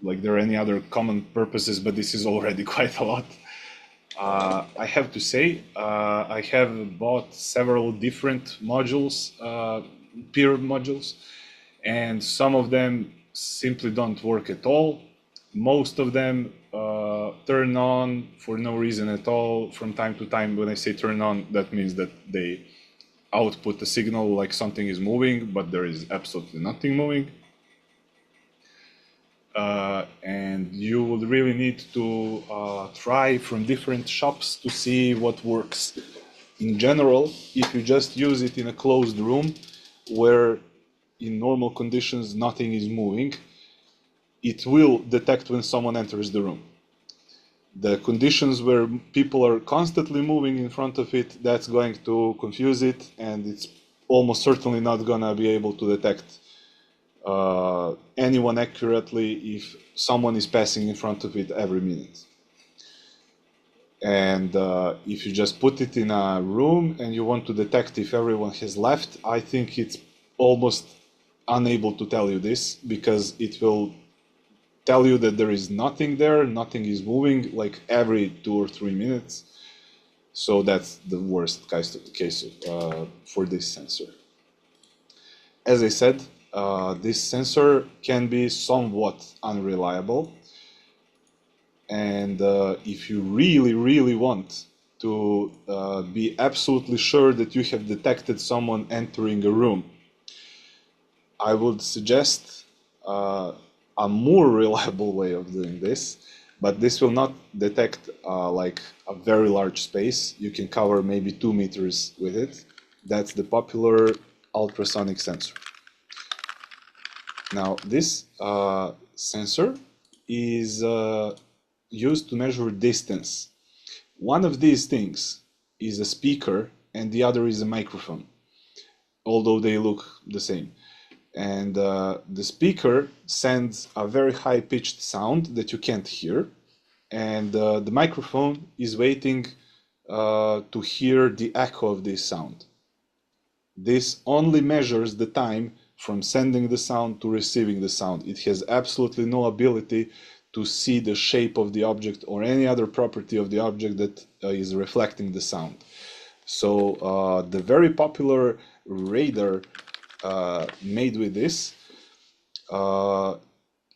there are any other common purposes, but this is already quite a lot. I have to say, I have bought several different modules, peer modules, and some of them simply don't work at all. Most of them turn on for no reason at all from time to time. When I say turn on, that means that they output a signal like something is moving, but there is absolutely nothing moving. and you would really need to try from different shops to see what works. In general, if you just use it in a closed room where in normal conditions nothing is moving, it will detect when someone enters the room. The conditions where people are constantly moving in front of it, that's going to confuse it, and it's almost certainly not gonna be able to detect anyone accurately if someone is passing in front of it every minute. And if you just put it in a room and you want to detect if everyone has left, I think it's almost unable to tell you this, because it will tell you that there is nothing there, nothing is moving, like every 2 or 3 minutes. So that's the worst case for this sensor. As I said, this sensor can be somewhat unreliable. And if you really, really want to be absolutely sure that you have detected someone entering a room, I would suggest a more reliable way of doing this, but this will not detect like a very large space. You can cover maybe 2 meters with it. That's the popular ultrasonic sensor. Now, this sensor is used to measure distance. One of these things is a speaker and the other is a microphone, although they look the same. And the speaker sends a very high-pitched sound that you can't hear, and the microphone is waiting to hear the echo of this sound. This only measures the time from sending the sound to receiving the sound. It has absolutely no ability to see the shape of the object or any other property of the object that is reflecting the sound. So the very popular radar made with this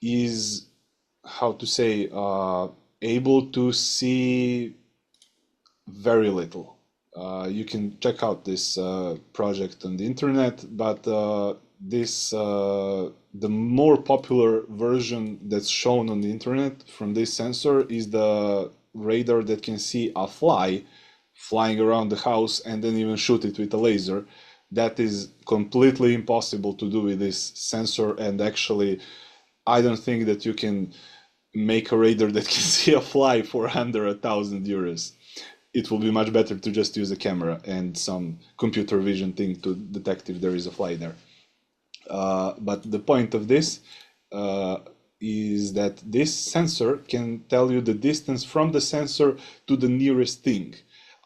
is, how to say, able to see very little. You can check out this project on the internet, but the more popular version that's shown on the internet from this sensor is the radar that can see a fly flying around the house and then even shoot it with a laser. That is completely impossible to do with this sensor, and actually I don't think that you can make a radar that can see a fly for under €1,000. It will be much better to just use a camera and some computer vision thing to detect if there is a fly there. But the point of this is that this sensor can tell you the distance from the sensor to the nearest thing,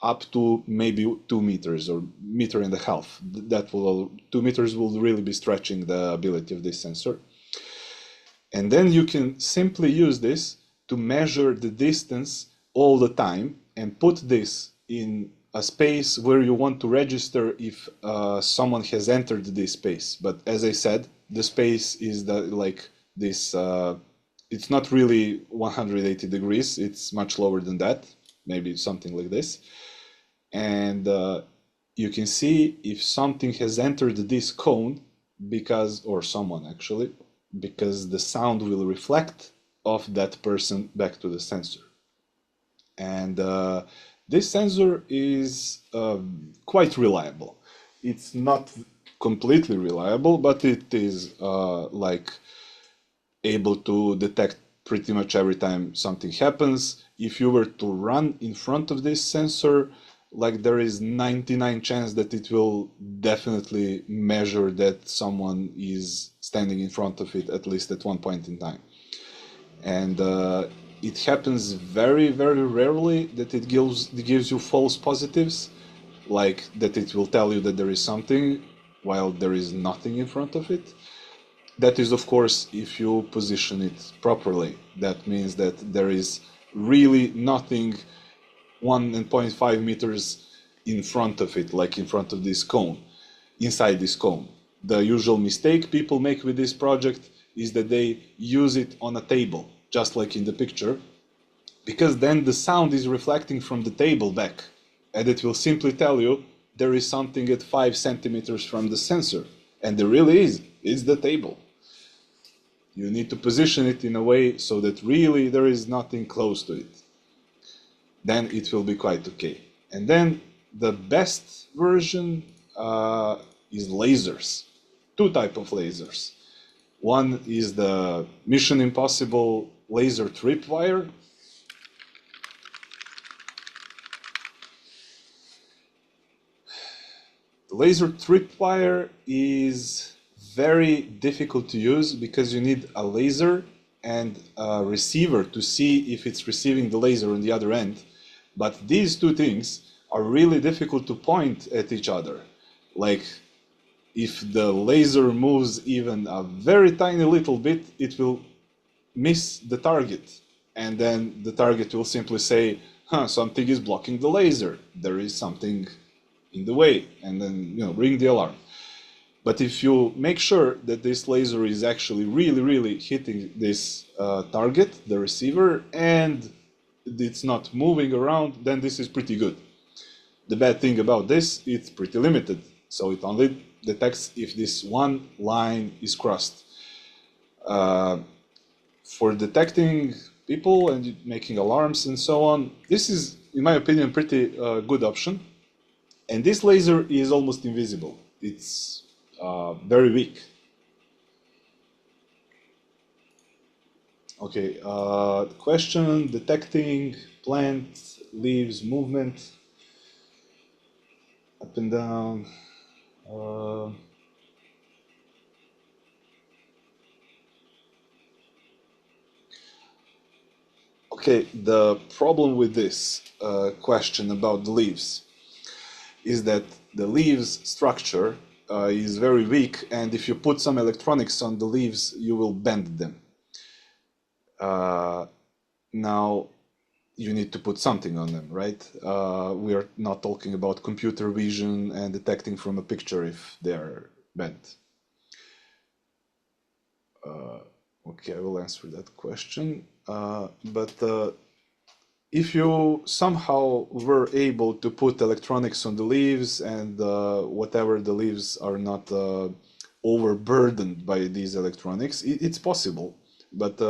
up to maybe 2 meters or 1.5 meters. That will 2 meters will really be stretching the ability of this sensor. And then you can simply use this to measure the distance all the time and put this in a space where you want to register if someone has entered this space. But as I said, the space is it's not really 180 degrees, it's much lower than that, maybe something like this. And you can see if something has entered this cone or someone actually, because the sound will reflect off that person back to the sensor. And this sensor is quite reliable. It's not completely reliable, but it is able to detect pretty much every time something happens. If you were to run in front of this sensor, there is 99% chance that it will definitely measure that someone is standing in front of it, at least at one point in time. And it happens very, very rarely that it gives you false positives, like that it will tell you that there is something while there is nothing in front of it. That is, of course, if you position it properly. That means that there is really nothing 1.5 meters in front of it, like in front of this cone, inside this cone. The usual mistake people make with this project is that they use it on a table, just like in the picture, because then the sound is reflecting from the table back, and it will simply tell you there is something at 5 centimeters from the sensor, and there really is. It's the table. You need to position it in a way so that really there is nothing close to it. Then it will be quite okay. And then the best version is lasers. Two types of lasers. One is the Mission Impossible laser tripwire. The laser tripwire is very difficult to use because you need a laser and a receiver to see if it's receiving the laser on the other end. But these two things are really difficult to point at each other. Like, if the laser moves even a very tiny little bit, it will miss the target. And then the target will simply say, something is blocking the laser. There is something in the way. And then, ring the alarm. But if you make sure that this laser is actually really hitting this target, the receiver, and it's not moving around, then this is pretty good. The bad thing about this, it's pretty limited. So it only detects if this one line is crossed. For detecting people and making alarms and so on, this is, in my opinion, pretty good option. And this laser is almost invisible. It's very weak. Okay, question, detecting plant leaves movement up and down. Okay, the problem with this question about the leaves is that the leaves structure is very weak, and if you put some electronics on the leaves, you will bend them. Now, you need to put something on them, right? We are not talking about computer vision and detecting from a picture if they are bent. Okay, I will answer that question. But if you somehow were able to put electronics on the leaves and whatever the leaves are not overburdened by these electronics, it's possible, but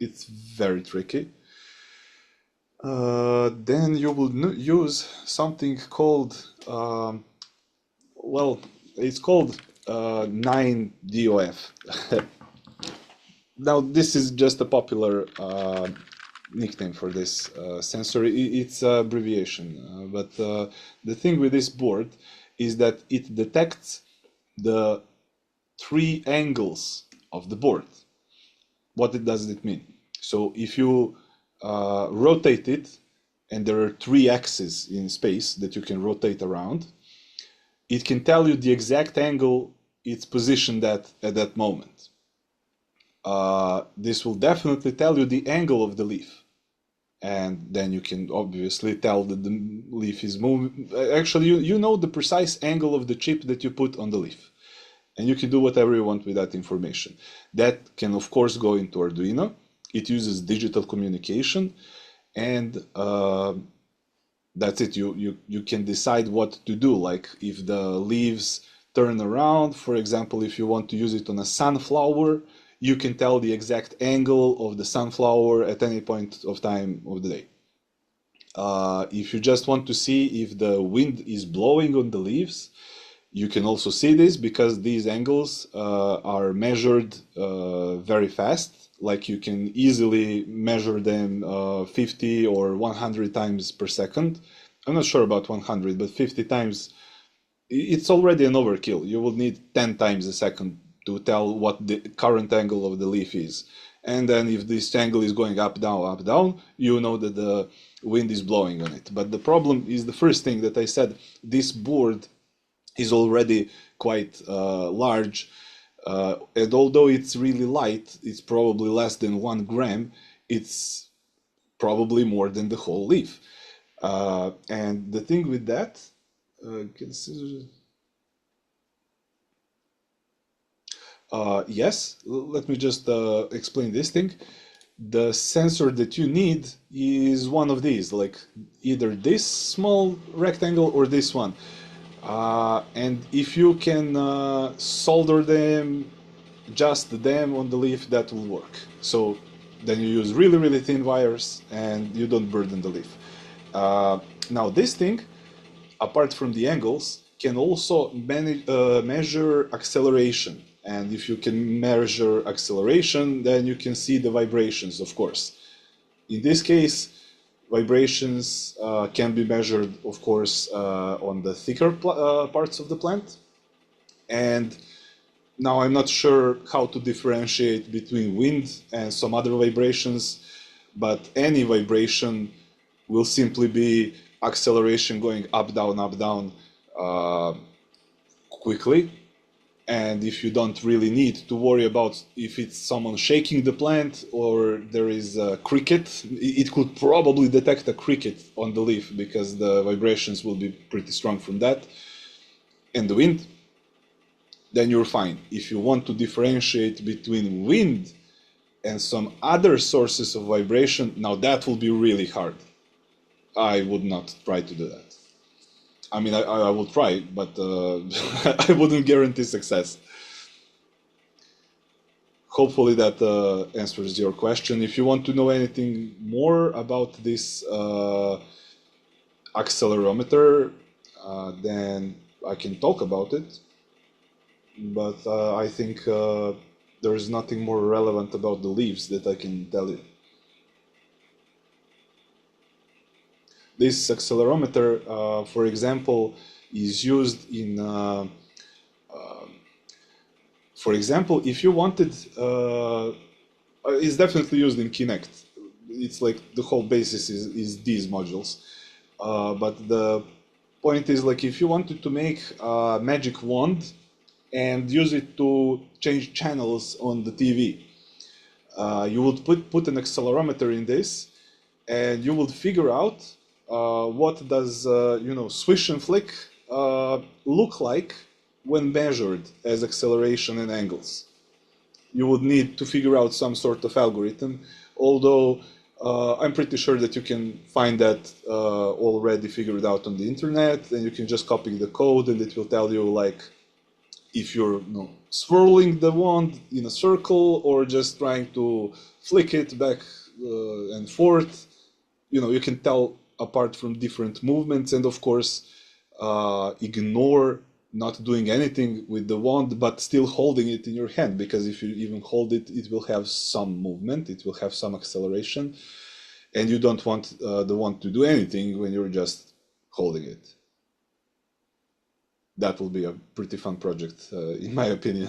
it's very tricky. Then you will use something called, well, it's called 9DOF. Now, this is just a popular nickname for this sensor. It's an abbreviation, but the thing with this board is that it detects the 3 angles of the board. What does it mean? So if you rotate it, and there are 3 axes in space that you can rotate around, it can tell you the exact angle it's positioned at that moment. This will definitely tell you the angle of the leaf. And then you can obviously tell that the leaf is moving. Actually, you know the precise angle of the chip that you put on the leaf. And you can do whatever you want with that information. That can, of course, go into Arduino. It uses digital communication. And that's it. You can decide what to do. Like if the leaves turn around, for example, if you want to use it on a sunflower, you can tell the exact angle of the sunflower at any point of time of the day. If you just want to see if the wind is blowing on the leaves, you can also see this because these angles are measured very fast. Like you can easily measure them 50 or 100 times per second. I'm not sure about 100, but 50 times, it's already an overkill. You will need 10 times a second to tell what the current angle of the leaf is. And then if this angle is going up, down, you know that the wind is blowing on it. But the problem is the first thing that I said, this board is already quite large. And although it's really light, it's probably less than 1 gram, it's probably more than the whole leaf. And the thing with that, yes, let me just explain this thing. The sensor that you need is one of these, like either this small rectangle or this one. And if you can solder them just them on the leaf, that will work. So then you use really, really thin wires and you don't burden the leaf. Now this thing, apart from the angles, can also measure acceleration. And if you can measure acceleration, then you can see the vibrations, of course. In this case, vibrations can be measured, of course, on the thicker parts of the plant. And now I'm not sure how to differentiate between wind and some other vibrations, but any vibration will simply be acceleration going up, down, quickly. And if you don't really need to worry about if it's someone shaking the plant or there is a cricket, it could probably detect a cricket on the leaf because the vibrations will be pretty strong from that. And the wind, then you're fine. If you want to differentiate between wind and some other sources of vibration, now that will be really hard. I would not try to do that. I mean, I will try, but I wouldn't guarantee success. Hopefully that answers your question. If you want to know anything more about this accelerometer, then I can talk about it. But I think there is nothing more relevant about the leaves that I can tell you. This accelerometer, for example, is used in, for example, if you wanted, it's definitely used in Kinect. It's like the whole basis is these modules. But the point is, like, if you wanted to make a magic wand and use it to change channels on the TV, you would put an accelerometer in this, and you would figure out what does swish and flick look like when measured as acceleration and angles. You would need to figure out some sort of algorithm, although I'm pretty sure that you can find that already figured out on the internet, and you can just copy the code and it will tell you, like, if you're swirling the wand in a circle or just trying to flick it back and forth. You can tell apart from different movements, and of course ignore not doing anything with the wand but still holding it in your hand, because if you even hold it, it will have some movement, it will have some acceleration, and you don't want the wand to do anything when you're just holding it. That will be a pretty fun project, in my opinion.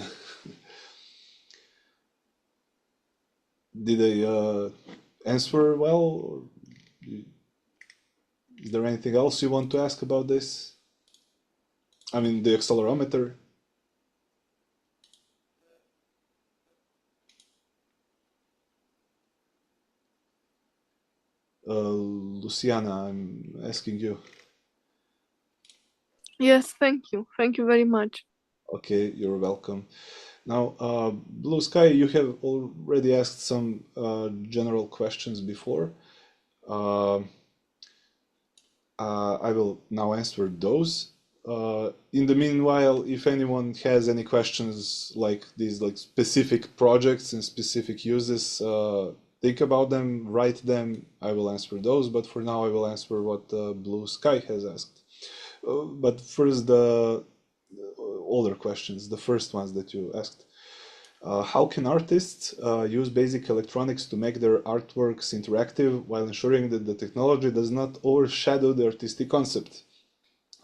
Did I answer well? Or is there anything else you want to ask about this? I mean, the accelerometer. Luciana, I'm asking you. Yes, thank you. Thank you very much. Okay, you're welcome. Now, Blue Sky, you have already asked some general questions before. I will now answer those. In the meanwhile, if anyone has any questions like these, like specific projects and specific uses, think about them, write them. I will answer those, but for now I will answer what Blue Sky has asked. But first, the older questions, the first ones that you asked. How can artists use basic electronics to make their artworks interactive while ensuring that the technology does not overshadow the artistic concept?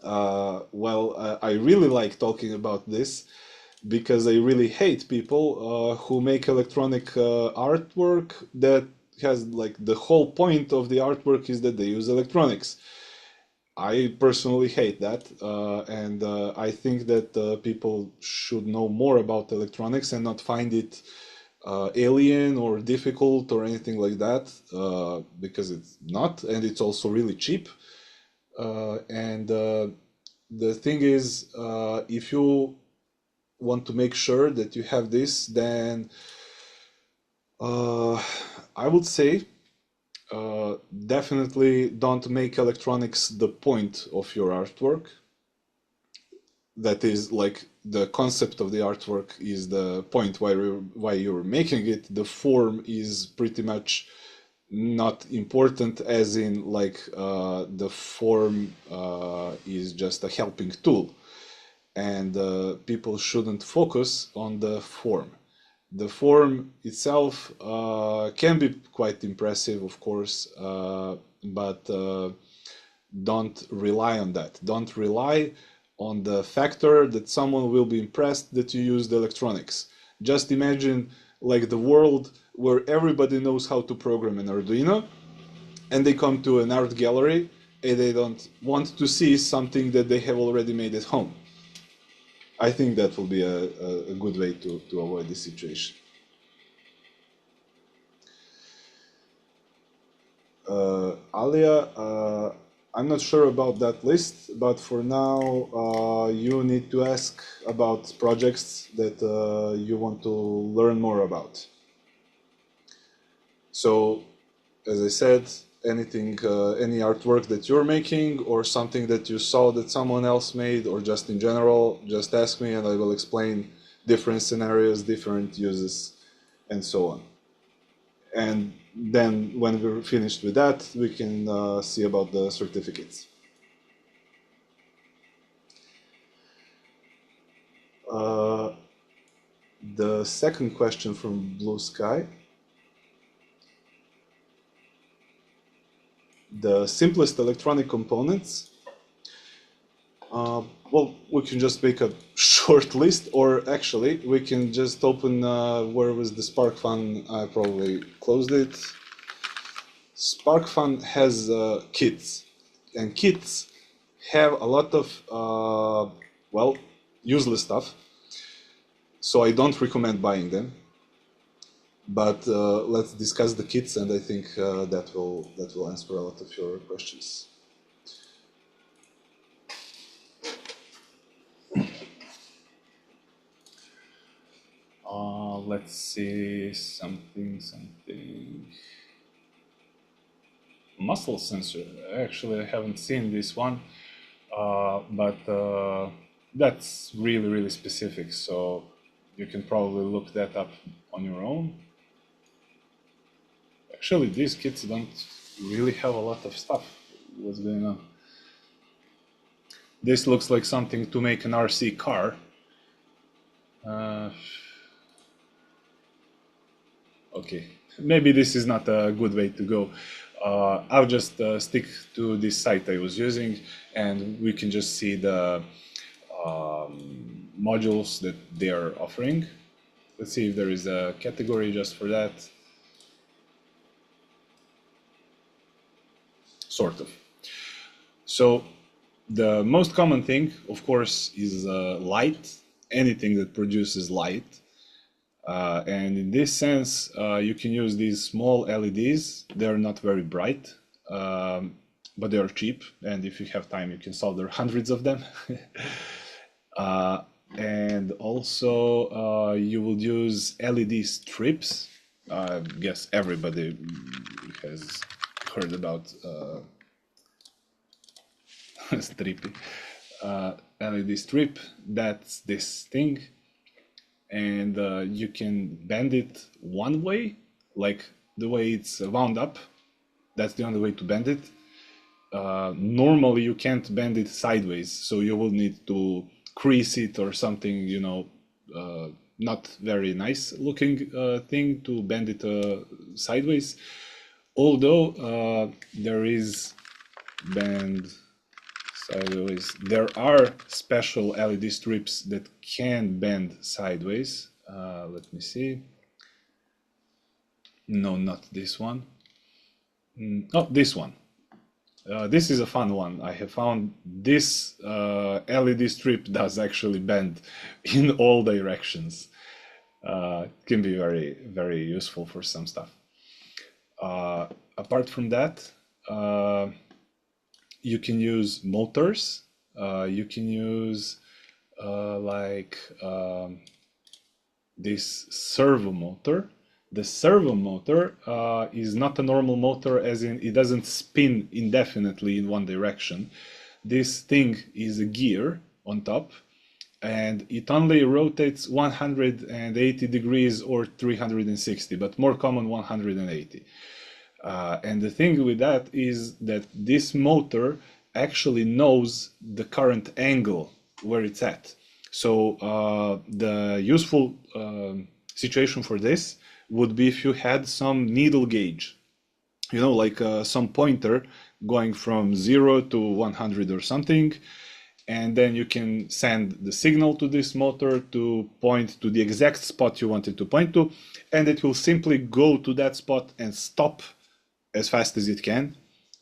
I really like talking about this because I really hate people who make electronic artwork that has, like, the whole point of the artwork is that they use electronics. I personally hate that, and I think that people should know more about electronics and not find it alien or difficult or anything like that, because it's not, and it's also really cheap. And the thing is, if you want to make sure that you have this, then I would say definitely don't make electronics the point of your artwork. That is, like, the concept of the artwork is the point why you're making it. The form is pretty much not important, as in like the form is just a helping tool, and people shouldn't focus on the form. The form itself can be quite impressive, of course, but don't rely on that. Don't rely on the factor that someone will be impressed that you used electronics. Just imagine like the world where everybody knows how to program an Arduino, and they come to an art gallery and they don't want to see something that they have already made at home. I think that will be a good way to avoid this situation. Alia, I'm not sure about that list, but for now you need to ask about projects that you want to learn more about. So, as I said, anything, any artwork that you're making or something that you saw that someone else made, or just in general, just ask me and I will explain different scenarios, different uses, and so on. And then when we're finished with that, we can see about the certificates. The second question from Blue Sky. The simplest electronic components. Well, we can just make a short list, or actually we can just open, where was the SparkFun? I probably closed it. SparkFun has kits, and kits have a lot of, well, useless stuff. So I don't recommend buying them. But let's discuss the kits, and I think that will answer a lot of your questions. Let's see something. Muscle sensor. Actually, I haven't seen this one, but that's really specific. So you can probably look that up on your own. Actually, these kits don't really have a lot of stuff. What's going on? This looks like something to make an RC car. Okay, maybe this is not a good way to go. I'll just stick to this site I was using, and we can just see the modules that they are offering. Let's see if there is a category just for that. Sort of. So the most common thing, of course, is light. Anything that produces light. And in this sense, you can use these small LEDs. They're not very bright, but they are cheap. And if you have time, you can solder hundreds of them. And also, you will use LED strips. I guess everybody has heard about strippy. LED strip, that's this thing. And you can bend it one way, like the way it's wound up. That's the only way to bend it. Normally, you can't bend it sideways, so you will need to crease it or something, you know, not very nice looking thing to bend it sideways. Although there is bend sideways. There are special LED strips that can bend sideways. Let me see. No, not this one. Oh, this one. This is a fun one. I have found this LED strip does actually bend in all directions. It can be very useful for some stuff. Apart from that, you can use motors. You can use like this servo motor. The servo motor is not a normal motor, as in it doesn't spin indefinitely in one direction. This thing is a gear on top, and it only rotates 180 degrees or 360, but more common 180. And the thing with that is that this motor actually knows the current angle where it's at. So the useful situation for this would be if you had some needle gauge, you know, like some pointer going from 0 to 100 or something, and then you can send the signal to this motor to point to the exact spot you want it to point to, and it will simply go to that spot and stop as fast as it can.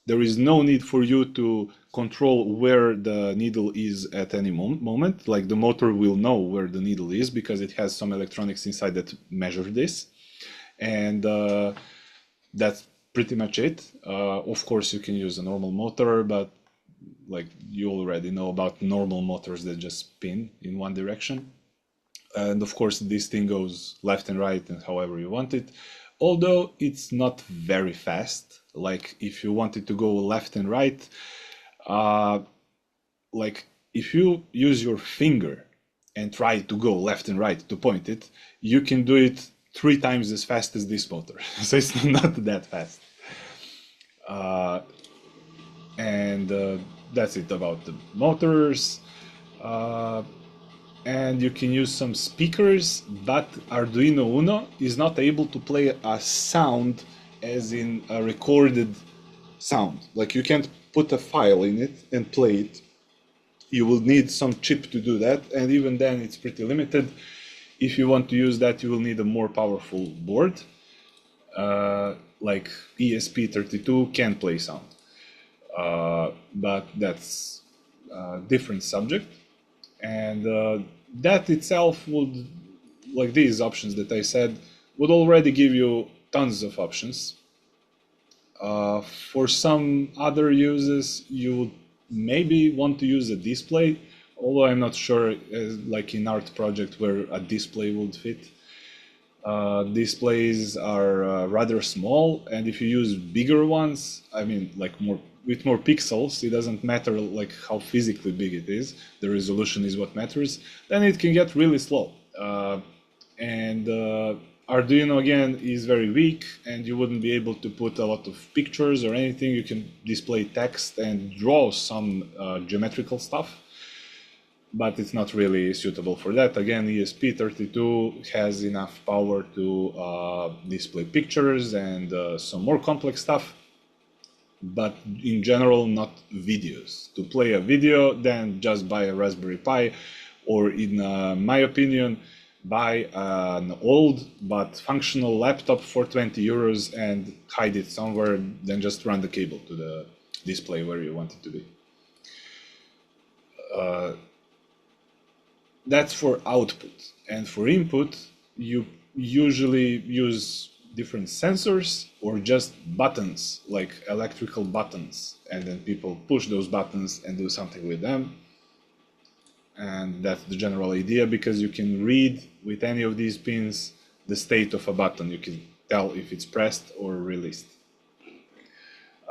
There is no need for you to control where the needle is at any moment. Like the motor will know where the needle is because it has some electronics inside that measure this. And that's pretty much it. Of course, you can use a normal motor, but like you already know about normal motors that just spin in one direction. And of course, this thing goes left and right and however you want it. Although it's not very fast. Like if you wanted to go left and right, like if you use your finger and try to go left and right to point it, you can do it 3 times as fast as this motor. So it's not that fast. And that's it about the motors. And you can use some speakers, but Arduino Uno is not able to play a sound as in a recorded sound. Like you can't put a file in it and play it. You will need some chip to do that, and even then it's pretty limited. If you want to use that, you will need a more powerful board. Like ESP32 can play sound, but that's a different subject. And that itself would, like these options that I said, would already give you tons of options. For some other uses, you would maybe want to use a display, although I'm not sure, like in art project, where a display would fit. Displays are rather small, and if you use bigger ones, I mean, like with more pixels, it doesn't matter like how physically big it is, the resolution is what matters, then it can get really slow. And Arduino again is very weak, and you wouldn't be able to put a lot of pictures or anything. You can display text and draw some geometrical stuff, but it's not really suitable for that. Again, ESP32 has enough power to display pictures and some more complex stuff, but in general, not videos. To play a video, then just buy a Raspberry Pi, or in my opinion, buy an old but functional laptop for 20 euros and hide it somewhere, then just run the cable to the display where you want it to be. That's for output. And for input, you usually use different sensors or just buttons, like electrical buttons, and then people push those buttons and do something with them. And that's the general idea, because you can read with any of these pins the state of a button. You can tell if it's pressed or released.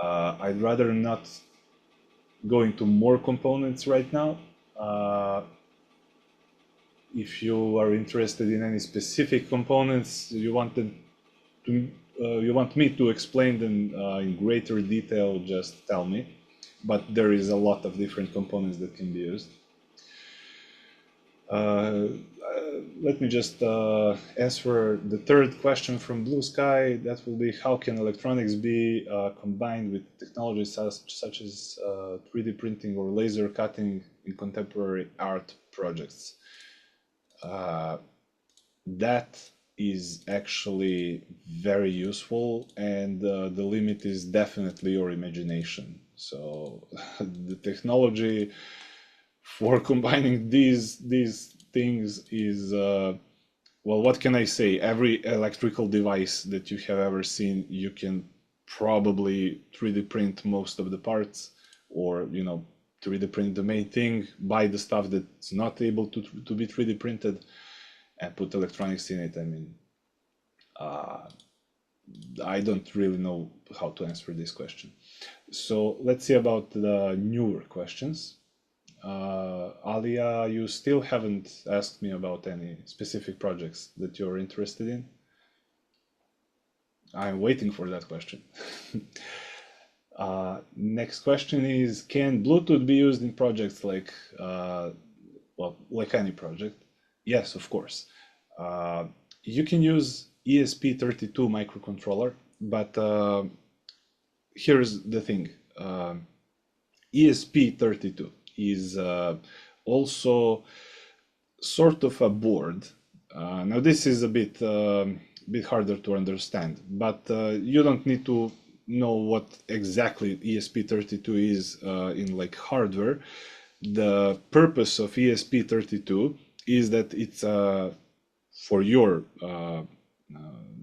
I'd rather not go into more components right now. If you are interested in any specific components, you want me to explain them in greater detail, just tell me. But there is a lot of different components that can be used. Let me just answer the third question from Blue Sky. That will be, how can electronics be combined with technologies such as 3D printing or laser cutting in contemporary art projects? That is actually very useful, and the limit is definitely your imagination. So the technology for combining these things is, well, what can I say? Every electrical device that you have ever seen, you can probably 3D print most of the parts, or 3D print the main thing, buy the stuff that's not able to be 3D printed, and put electronics in it. I mean, I don't really know how to answer this question. So let's see about the newer questions. Alia, you still haven't asked me about any specific projects that you're interested in. I'm waiting for that question. Next question is, can Bluetooth be used in projects like, well, like any project? Yes, of course. You can use ESP32 microcontroller, but here's the thing. ESP32 is also sort of a board. Now this is a bit harder to understand, but you don't need to know what exactly ESP32 is in like hardware. The purpose of ESP32 is that it's for your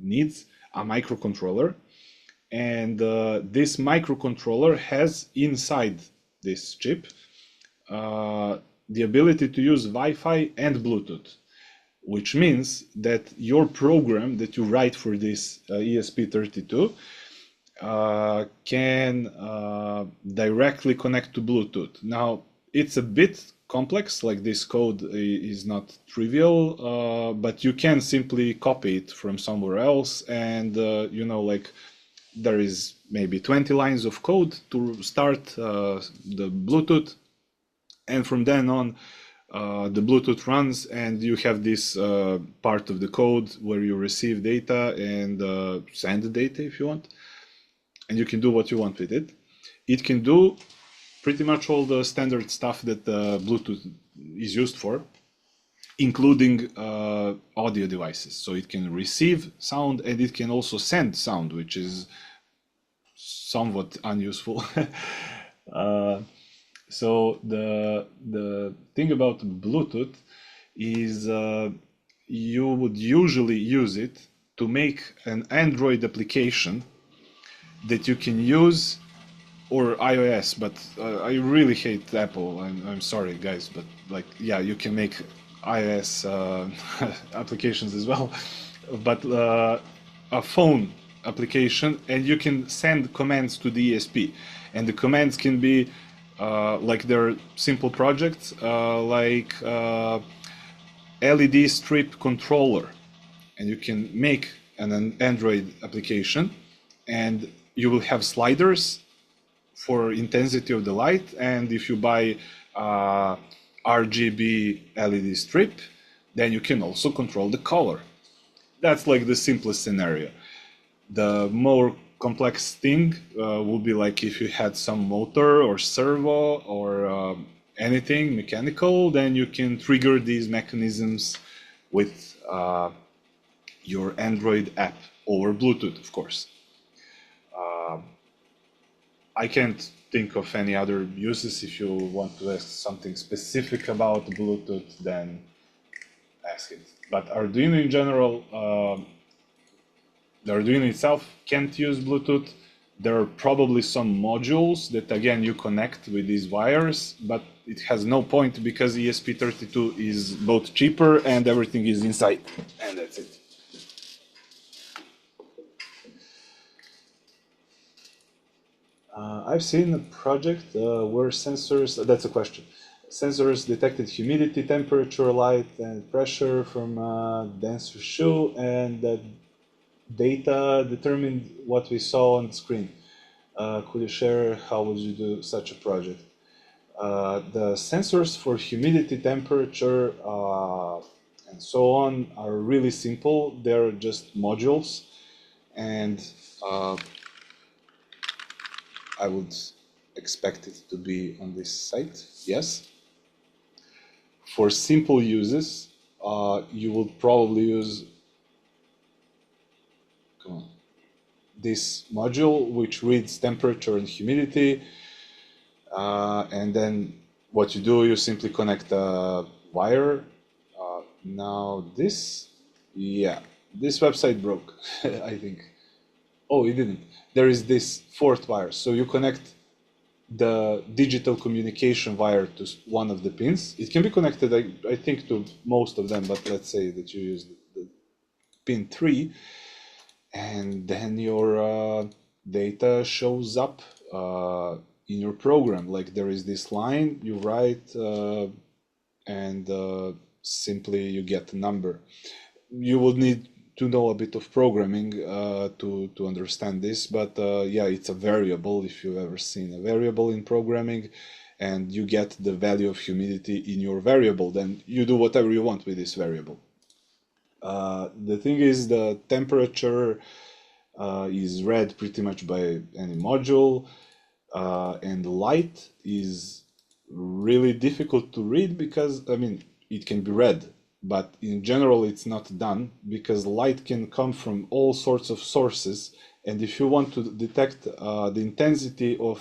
needs a microcontroller, and this microcontroller has inside this chip the ability to use Wi-Fi and Bluetooth, which means that your program that you write for this ESP32 can directly connect to Bluetooth. Now, it's a bit complex, like this code is not trivial, but you can simply copy it from somewhere else, and you know, like there is maybe 20 lines of code to start the Bluetooth, and from then on the Bluetooth runs, and you have this part of the code where you receive data and send the data if you want, and you can do what you want with it. It can do pretty much all the standard stuff that Bluetooth is used for, including audio devices. So it can receive sound and it can also send sound, which is somewhat unuseful. So the thing about Bluetooth is you would usually use it to make an Android application that you can use, or iOS, but I really hate Apple. I'm sorry, guys, but like, yeah, you can make iOS applications as well, but a phone application, and you can send commands to the ESP, and the commands can be like they're simple projects, like LED strip controller, and you can make an Android application, and you will have sliders for intensity of the light, and if you buy RGB LED strip, then you can also control the color. That's like the simplest scenario. The more complex thing would be like if you had some motor or servo or anything mechanical, then you can trigger these mechanisms with your Android app over Bluetooth, of course. I can't think of any other uses. If you want to ask something specific about Bluetooth, then ask it. But Arduino in general, the Arduino itself can't use Bluetooth. There are probably some modules that, again, you connect with these wires, but it has no point because ESP32 is both cheaper and everything is inside, and that's it. I've seen a project where sensors, that's a question, sensors detected humidity, temperature, light, and pressure from a denser shoe, and that data determined what we saw on the screen. Could you share how would you do such a project? The sensors for humidity, temperature, and so on are really simple. They're just modules, and I would expect it to be on this site, yes. For simple uses, you would probably use this module, which reads temperature and humidity, and then what you do, you simply connect a wire. Now this, yeah, this website broke, I think. Oh, it didn't. There is this fourth wire. So you connect the digital communication wire to one of the pins. It can be connected, I think, to most of them, but let's say that you use the pin 3, and then your data shows up in your program. Like there is this line you write and simply you get a number. You would need to know a bit of programming to understand this, but yeah, it's a variable. If you've ever seen a variable in programming and you get the value of humidity in your variable, then you do whatever you want with this variable. The thing is, the temperature is read pretty much by any module, and light is really difficult to read because, I mean, it can be read, but in general it's not done because light can come from all sorts of sources. And if you want to detect the intensity of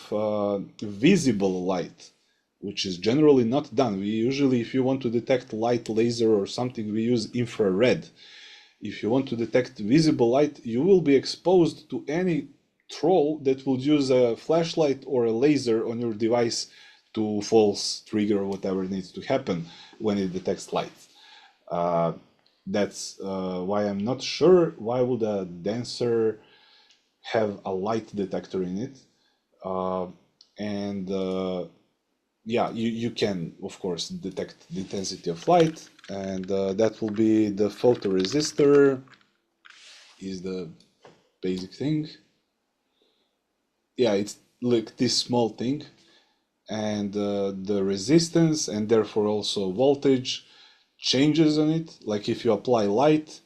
visible light, which is generally not done, we usually, if you want to detect light laser or something, we use infrared. If you want to detect visible light, you will be exposed to any troll that will use a flashlight or a laser on your device to false trigger or whatever needs to happen when it detects light. That's why I'm not sure why would a denser have a light detector in it. Yeah, you can, of course, detect the intensity of light, and that will be the photoresistor is the basic thing. Yeah, it's like this small thing, and the resistance and therefore also voltage changes on it. Like if you apply light,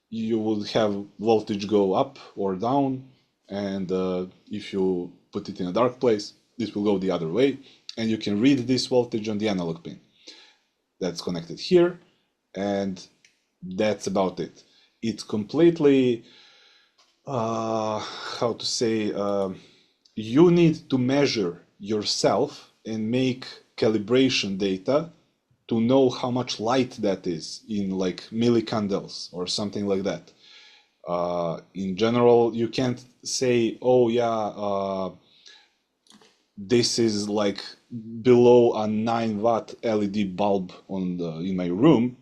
you would have voltage go up or down, and if you put it in a dark place, this will go the other way, and you can read this voltage on the analog pin that's connected here, and that's about it. It's completely how to say, you need to measure yourself and make calibration data to know how much light that is in like millicandles or something like that. In general, you can't say, oh yeah, this is like below a 9-watt LED bulb in my room.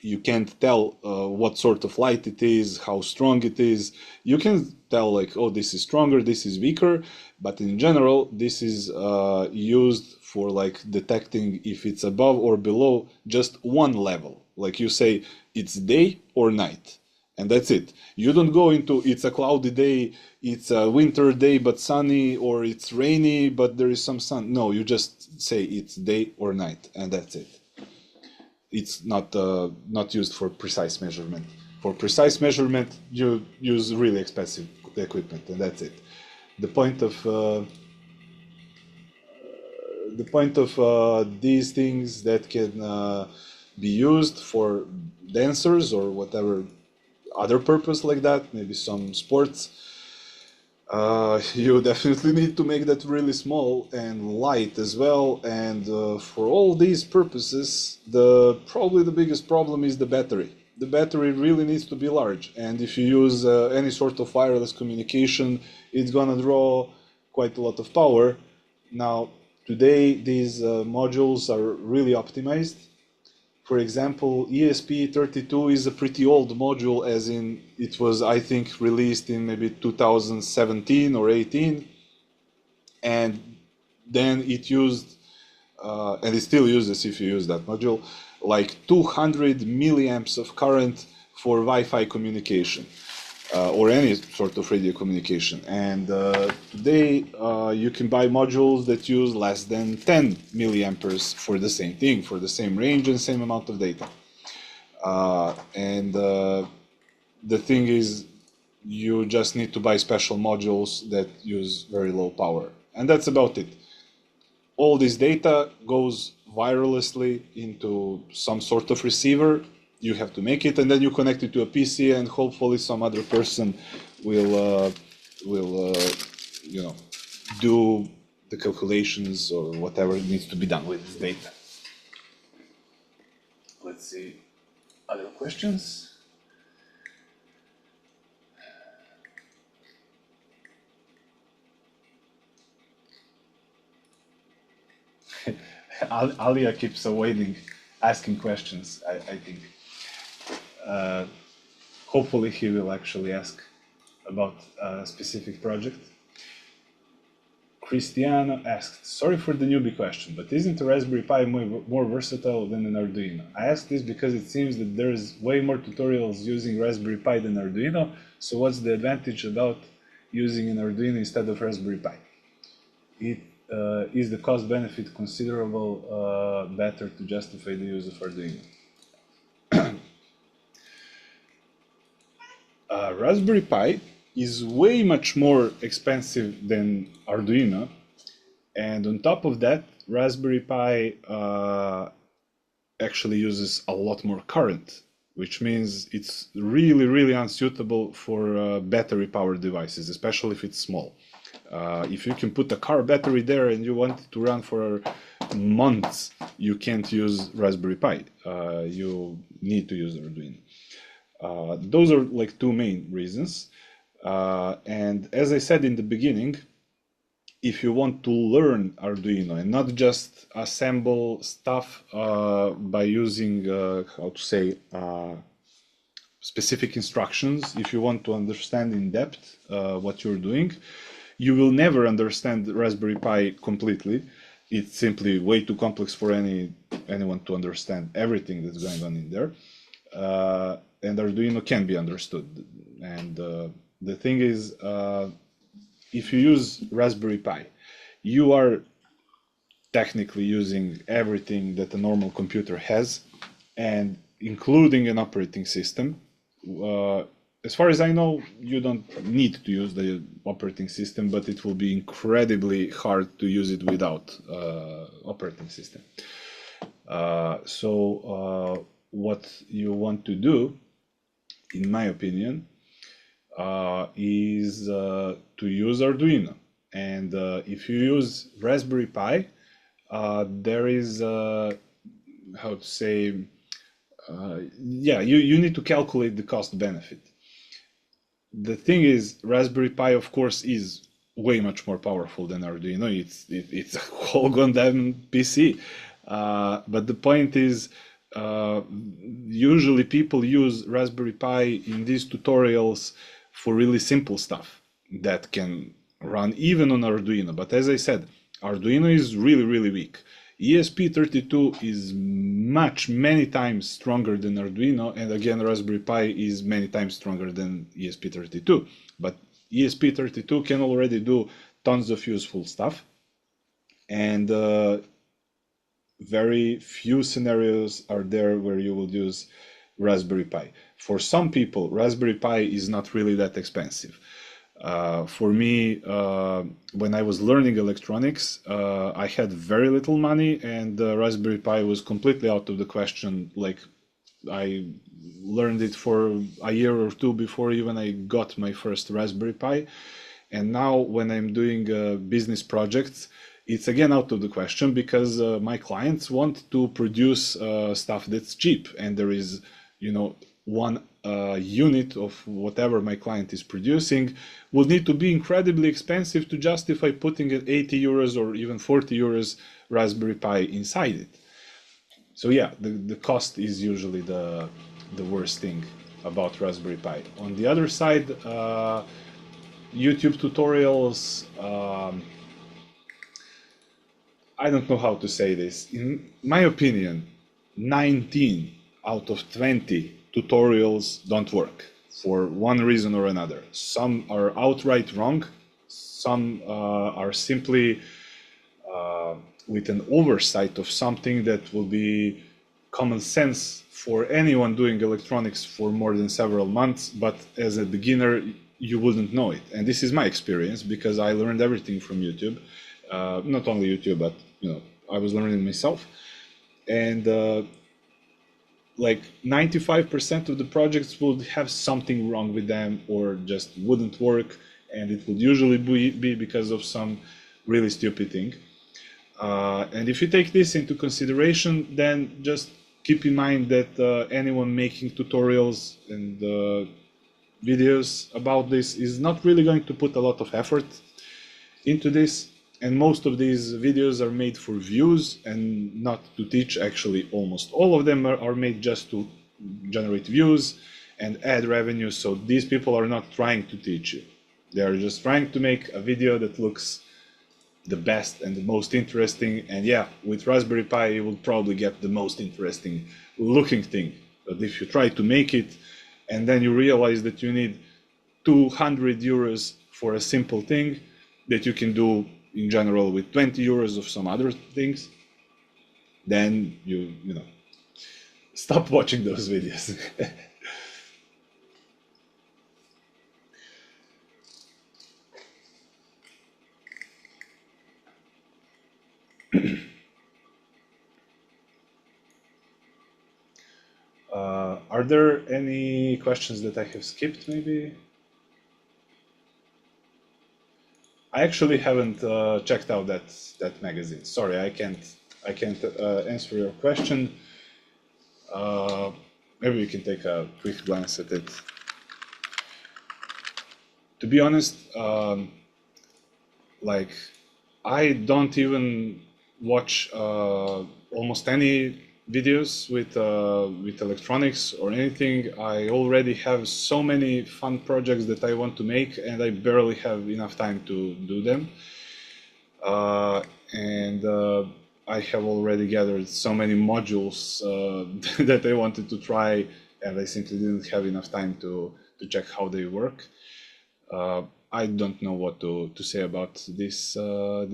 You can't tell what sort of light it is, how strong it is. You can tell like, oh, this is stronger, this is weaker, but in general, this is used for like detecting if it's above or below just one level. Like you say, it's day or night, and that's it. You don't go into it's a cloudy day, it's a winter day but sunny, or it's rainy but there is some sun. No, you just say it's day or night, and that's it. It's not used for precise measurement. For precise measurement, you use really expensive equipment, and that's it. The point of these things that can be used for dancers or whatever other purpose like that, maybe some sports, you definitely need to make that really small and light as well. And for all these purposes, probably the biggest problem is the battery. The battery really needs to be large, and if you use any sort of wireless communication, it's gonna draw quite a lot of power. Now, today these modules are really optimized. For example, ESP32 is a pretty old module, as in it was, I think, released in maybe 2017 or 18, and then it used, and it still uses, if you use that module, like 200 milliamps of current for Wi-Fi communication. Or any sort of radio communication. And today you can buy modules that use less than 10 milliamperes for the same thing, for the same range and same amount of data. The thing is, you just need to buy special modules that use very low power. And that's about it. All this data goes wirelessly into some sort of receiver. You have to make it, and then you connect it to a PC, and hopefully some other person will do the calculations or whatever needs to be done with this data. Let's see, other questions? Alia keeps avoiding asking questions, I think. Hopefully he will actually ask about a specific project. Cristiano asked, sorry for the newbie question, but isn't a Raspberry Pi more versatile than an Arduino? I ask this because it seems that there's way more tutorials using Raspberry Pi than Arduino, so what's the advantage about using an Arduino instead of Raspberry Pi? Is the cost benefit considerable better to justify the use of Arduino? Raspberry Pi is way much more expensive than Arduino, and on top of that, Raspberry Pi actually uses a lot more current, which means it's really, really unsuitable for battery-powered devices, especially if it's small. If you can put a car battery there and you want it to run for months, you can't use Raspberry Pi. You need to use Arduino. Those are like two main reasons. And as I said in the beginning, if you want to learn Arduino and not just assemble stuff by using, specific instructions, if you want to understand in depth what you're doing, you will never understand Raspberry Pi completely. It's simply way too complex for anyone to understand everything that's going on in there. And Arduino can be understood. And the thing is, if you use Raspberry Pi, you are technically using everything that a normal computer has, and including an operating system. As far as I know, you don't need to use the operating system, but it will be incredibly hard to use it without operating system. So what you want to do, in my opinion, is to use Arduino. And if you use Raspberry Pi, there is, you need to calculate the cost benefit. The thing is, Raspberry Pi, of course, is way much more powerful than Arduino. It's a whole goddamn PC. But the point is, usually people use Raspberry Pi in these tutorials for really simple stuff that can run even on Arduino. But as I said, Arduino is really, really weak. ESP32 is many times stronger than Arduino, and again, Raspberry Pi is many times stronger than ESP32. But ESP32 can already do tons of useful stuff, and very few scenarios are there where you will use Raspberry Pi. For some people, Raspberry Pi is not really that expensive. For me, when I was learning electronics, I had very little money, and Raspberry Pi was completely out of the question. Like, I learned it for a year or two before even I got my first Raspberry Pi. And now when I'm doing business projects, it's again out of the question, because my clients want to produce stuff that's cheap, and there is, one unit of whatever my client is producing will need to be incredibly expensive to justify putting an 80 euros or even 40 euros Raspberry Pi inside it. So yeah, the cost is usually the worst thing about Raspberry Pi. On the other side, YouTube tutorials, I don't know how to say this. In my opinion, 19 out of 20 tutorials don't work for one reason or another. Some are outright wrong. Some are simply with an oversight of something that will be common sense for anyone doing electronics for more than several months, but as a beginner, you wouldn't know it. And this is my experience, because I learned everything from YouTube. Not only YouTube, but I was learning myself. And like 95% of the projects would have something wrong with them, or just wouldn't work, and it would usually be because of some really stupid thing. And if you take this into consideration, then just keep in mind that anyone making tutorials and videos about this is not really going to put a lot of effort into this. And most of these videos are made for views and not to teach. Actually, almost all of them are made just to generate views and add revenue. So these people are not trying to teach you. They are just trying to make a video that looks the best and the most interesting. And yeah, with Raspberry Pi, you will probably get the most interesting looking thing. But if you try to make it and then you realize that you need 200 euros for a simple thing that you can do in general with 20 euros of some other things, then you know, stop watching those videos. Are there any questions that I have skipped, maybe? I actually haven't checked out that magazine. Sorry, I can't answer your question. Maybe we can take a quick glance at it. To be honest, like, I don't even watch almost any videos with electronics or anything. I already have so many fun projects that I want to make, and I barely have enough time to do them. And I have already gathered so many modules that I wanted to try, and I simply didn't have enough time to check how they work. I don't know what to say about this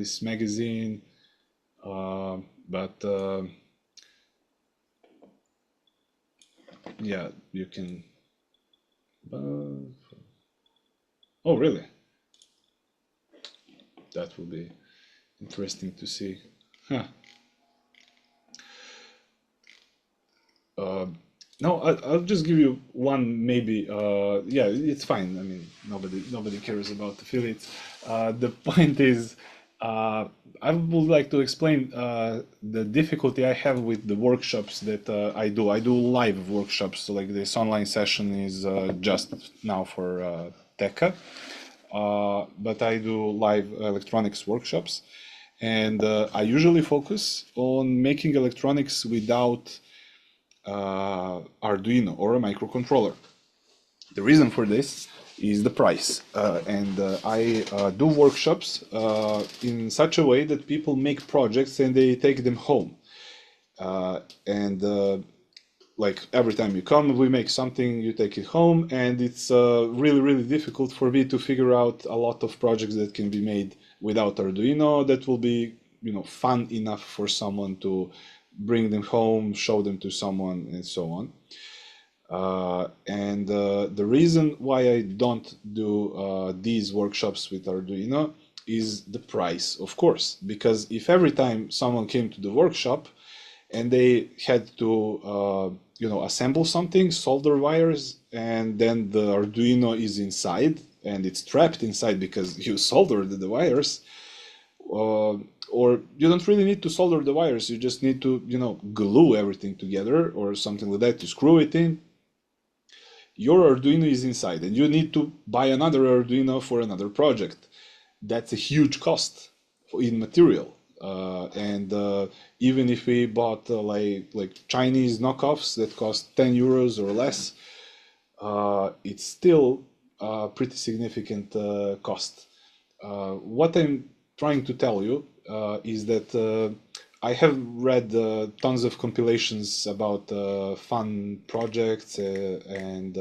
this magazine, but yeah, you can. Oh, really? That will be interesting to see. Huh. No, I'll just give you one, maybe. Yeah, it's fine. I mean, nobody cares about affiliates. The point is, I would like to explain the difficulty I have with the workshops that I do. I do live workshops, so like this online session is just now for Teka, but I do live electronics workshops, and I usually focus on making electronics without Arduino or a microcontroller. The reason for this is the price, and I do workshops in such a way that people make projects and they take them home, and like every time you come, we make something, you take it home, and it's really difficult for me to figure out a lot of projects that can be made without Arduino that will be, you know, fun enough for someone to bring them home, show them to someone, and so on. And the reason why I don't do these workshops with Arduino is the price, of course, because if every time someone came to the workshop and they had to you know, assemble something, solder wires, and then the Arduino is inside and it's trapped inside because you soldered the wires, or you don't really need to solder the wires, you just need to, you know, glue everything together or something like that to screw it in. Your Arduino is inside and you need to buy another Arduino for another project. That's a huge cost in material. And even if we bought like Chinese knockoffs that cost 10 euros or less, it's still a pretty significant cost. What I'm trying to tell you is that I have read tons of compilations about fun projects, and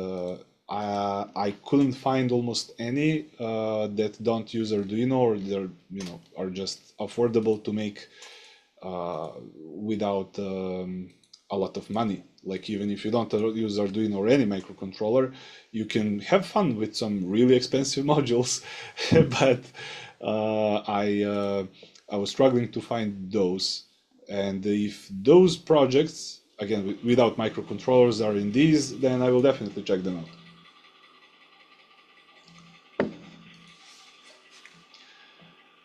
I couldn't find almost any that don't use Arduino, or they're, you know, are just affordable to make without a lot of money. Like, even if you don't use Arduino or any microcontroller, you can have fun with some really expensive modules. But I was struggling to find those. And if those projects, again, without microcontrollers, are in these, then I will definitely check them out.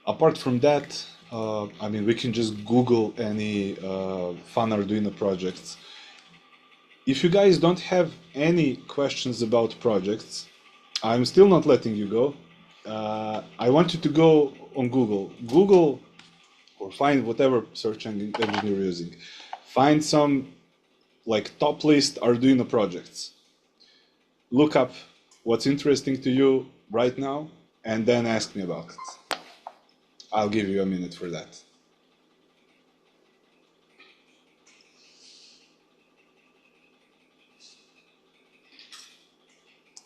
Apart from that, I mean, we can just Google any fun Arduino projects. If you guys don't have any questions about projects, I'm still not letting you go. I want you to go on Google, or find whatever search engine you're using. Find some like top list Arduino projects. Look up what's interesting to you right now, and then ask me about it. I'll give you a minute for that.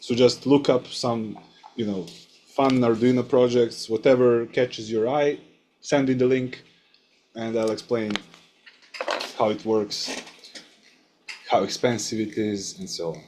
So just look up some, fun Arduino projects, whatever catches your eye, send me the link, and I'll explain how it works, how expensive it is, and so on.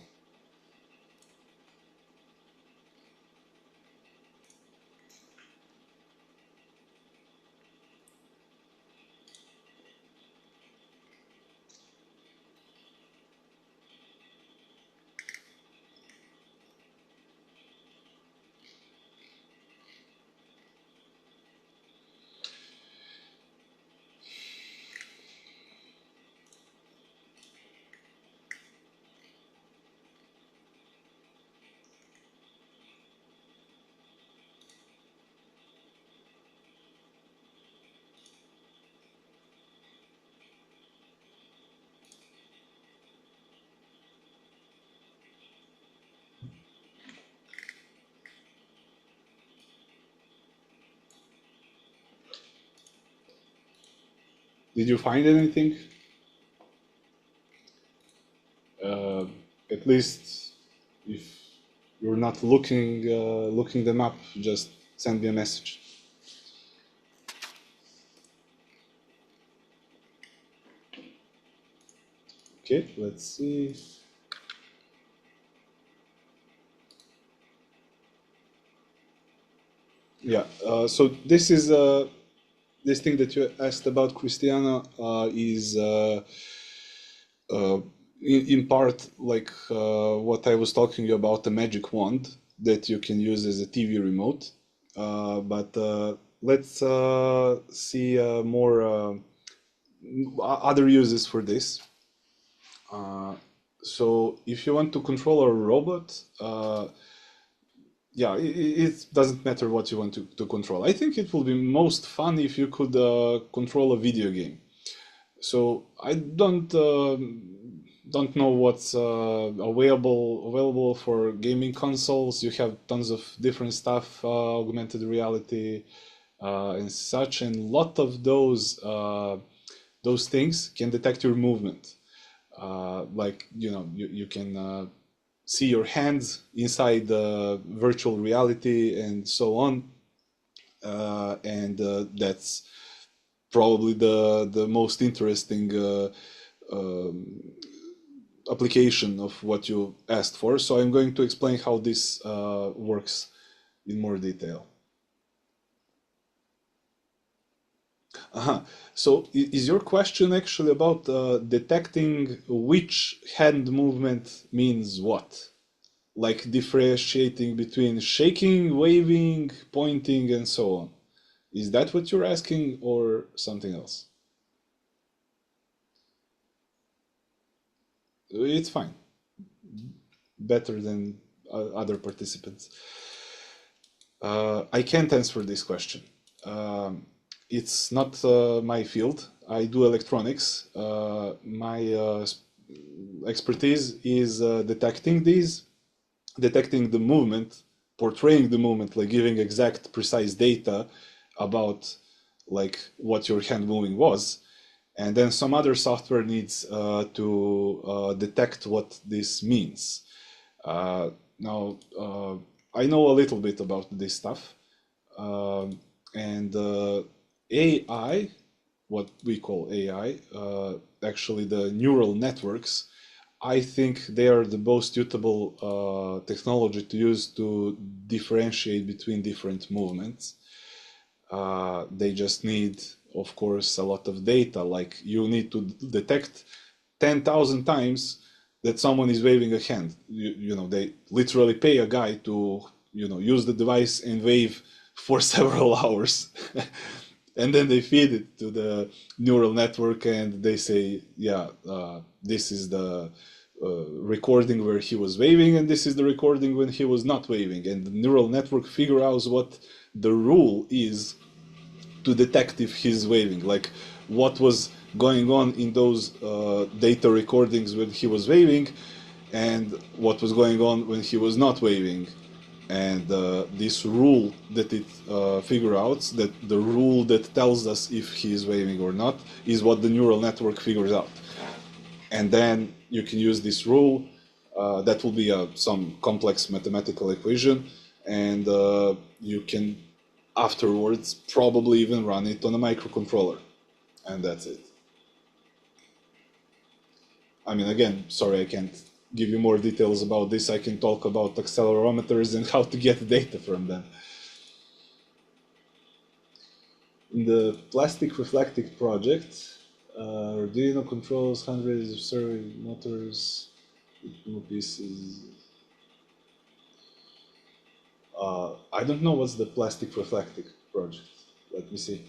Did you find anything? At least if you're not looking them up, just send me a message. Okay, let's see. Yeah, so this is this thing that you asked about, Christiana, is in part like what I was talking about, the magic wand that you can use as a TV remote. But let's see more other uses for this. So if you want to control a robot, yeah, it doesn't matter what you want to control. I think it will be most fun if you could control a video game. So I don't know what's available for gaming consoles. You have tons of different stuff, augmented reality and such, and a lot of those things can detect your movement. Like you can see your hands inside the virtual reality and so on, and that's probably the most interesting application of what you asked for. So I'm going to explain how this works in more detail. So is your question actually about detecting which hand movement means what? Like differentiating between shaking, waving, pointing, and so on? Is that what you're asking, or something else? It's fine. Better than other participants. I can't answer this question. It's not my field. I do electronics. My expertise is detecting the movement, portraying the movement, like giving exact, precise data about like what your hand moving was. And then some other software needs to detect what this means. Now, I know a little bit about this stuff. And AI, what we call AI, actually the neural networks, I think they are the most suitable technology to use to differentiate between different movements. They just need, of course, a lot of data. Like you need to detect 10,000 times that someone is waving a hand. They literally pay a guy to, use the device and wave for several hours. And then they feed it to the neural network and they say, yeah, this is the recording where he was waving and this is the recording when he was not waving. And the neural network figure out what the rule is to detect if he's waving, like what was going on in those data recordings when he was waving and what was going on when he was not waving. And this rule that it figure out, that the rule that tells us if he is waving or not, is what the neural network figures out. And then you can use this rule. That will be some complex mathematical equation, and you can afterwards probably even run it on a microcontroller, and that's it. I mean, again, sorry, I can't give you more details about this. I can talk about accelerometers and how to get data from them. In the plastic reflective project, Arduino controls hundreds of servo motors with more pieces. I don't know what's the plastic reflective project. Let me see.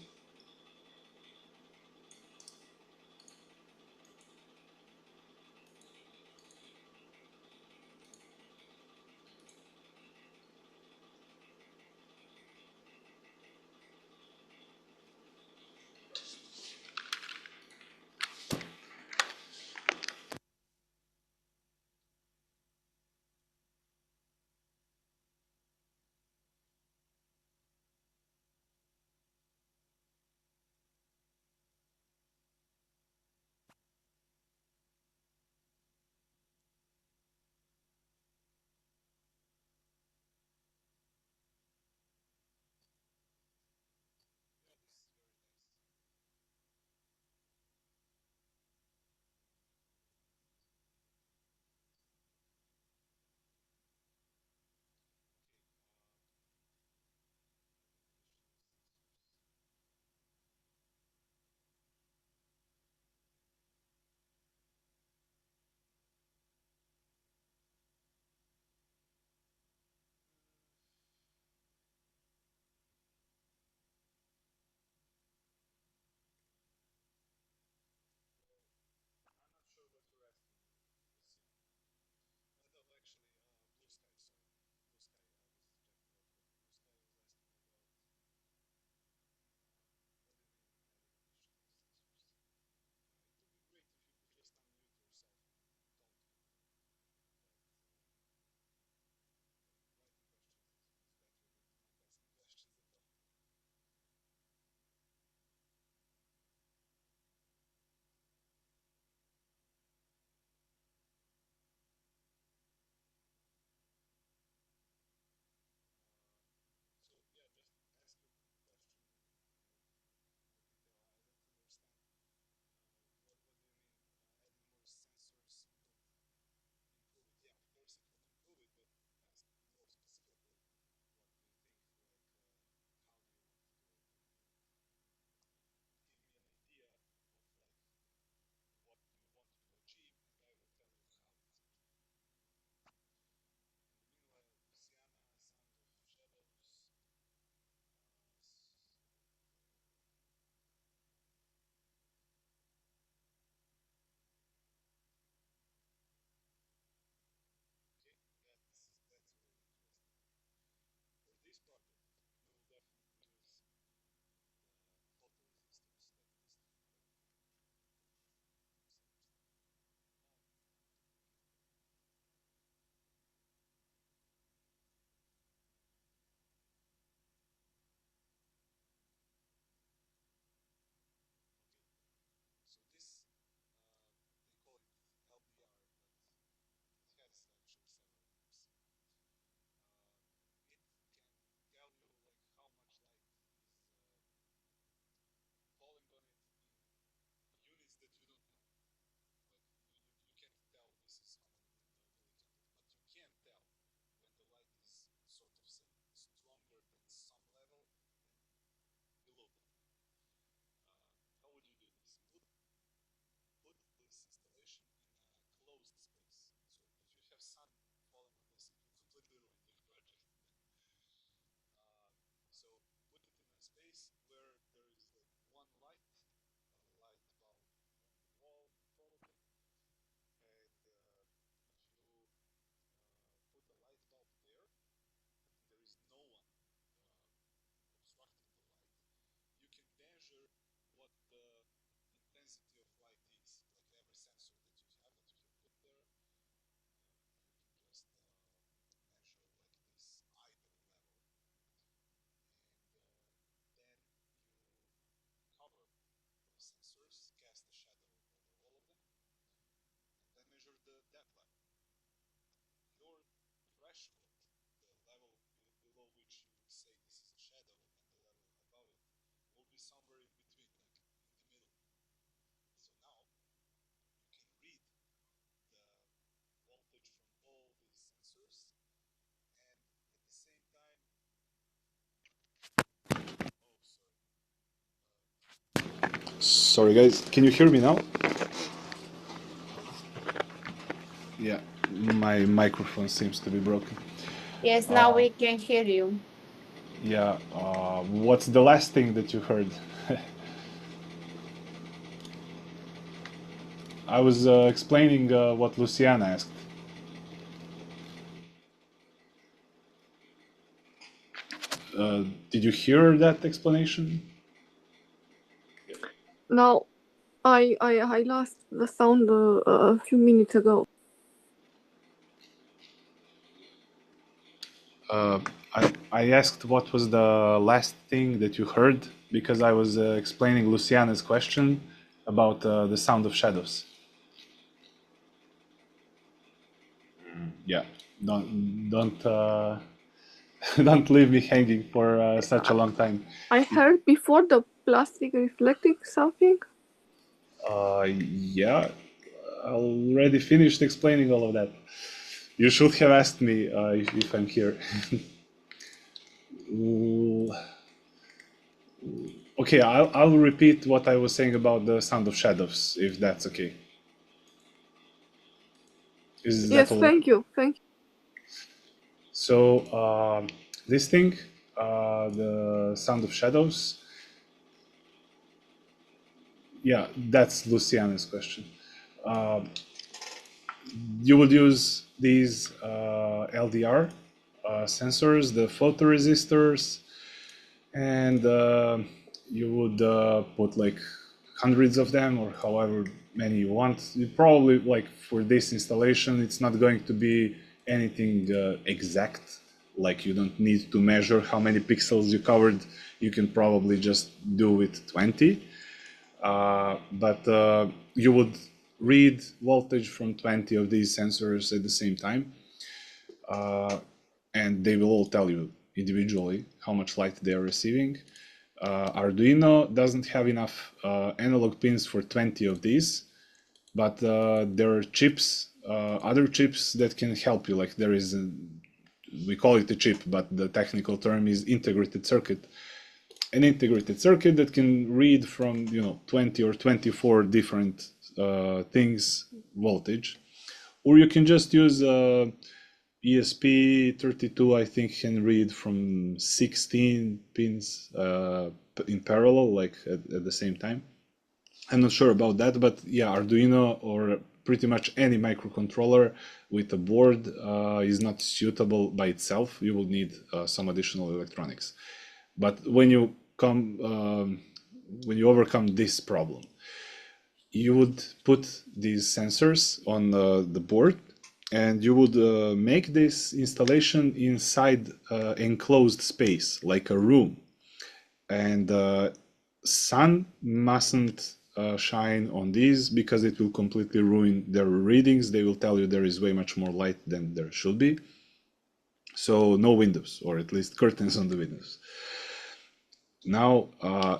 Sorry, guys. Can you hear me now? Yeah, my microphone seems to be broken. Yes, now we can hear you. Yeah, what's the last thing that you heard? I was explaining what Luciana asked. Did you hear that explanation? Now, I lost the sound a few minutes ago. I asked what was the last thing that you heard because I was explaining Luciana's question about the sound of shadows. Yeah, don't don't leave me hanging for such a long time. I heard before the plastic reflecting something. Yeah, I already finished explaining all of that. You should have asked me if I'm here. Okay, I'll repeat what I was saying about the sound of shadows, if that's okay. Is Yes, that all? thank you. So this thing, the sound of shadows, yeah, that's Luciana's question. You would use these LDR sensors, the photoresistors, and you would put like hundreds of them or however many you want. You probably, like for this installation, it's not going to be anything exact. Like you don't need to measure how many pixels you covered. You can probably just do with 20. But you would read voltage from 20 of these sensors at the same time. And they will all tell you individually how much light they are receiving. Arduino doesn't have enough analog pins for 20 of these, but there are chips, other chips that can help you. Like there is, we call it a chip, but the technical term is integrated circuit. An integrated circuit that can read from 20 or 24 different things voltage, or you can just use ESP32. I think can read from 16 pins in parallel, like at the same time. I'm not sure about that, but yeah, Arduino or pretty much any microcontroller with a board is not suitable by itself. You will need some additional electronics. But when you overcome this problem, you would put these sensors on the board, and you would make this installation inside enclosed space, like a room. And sun mustn't shine on these because it will completely ruin their readings. They will tell you there is way much more light than there should be. So no windows, or at least curtains on the windows. Now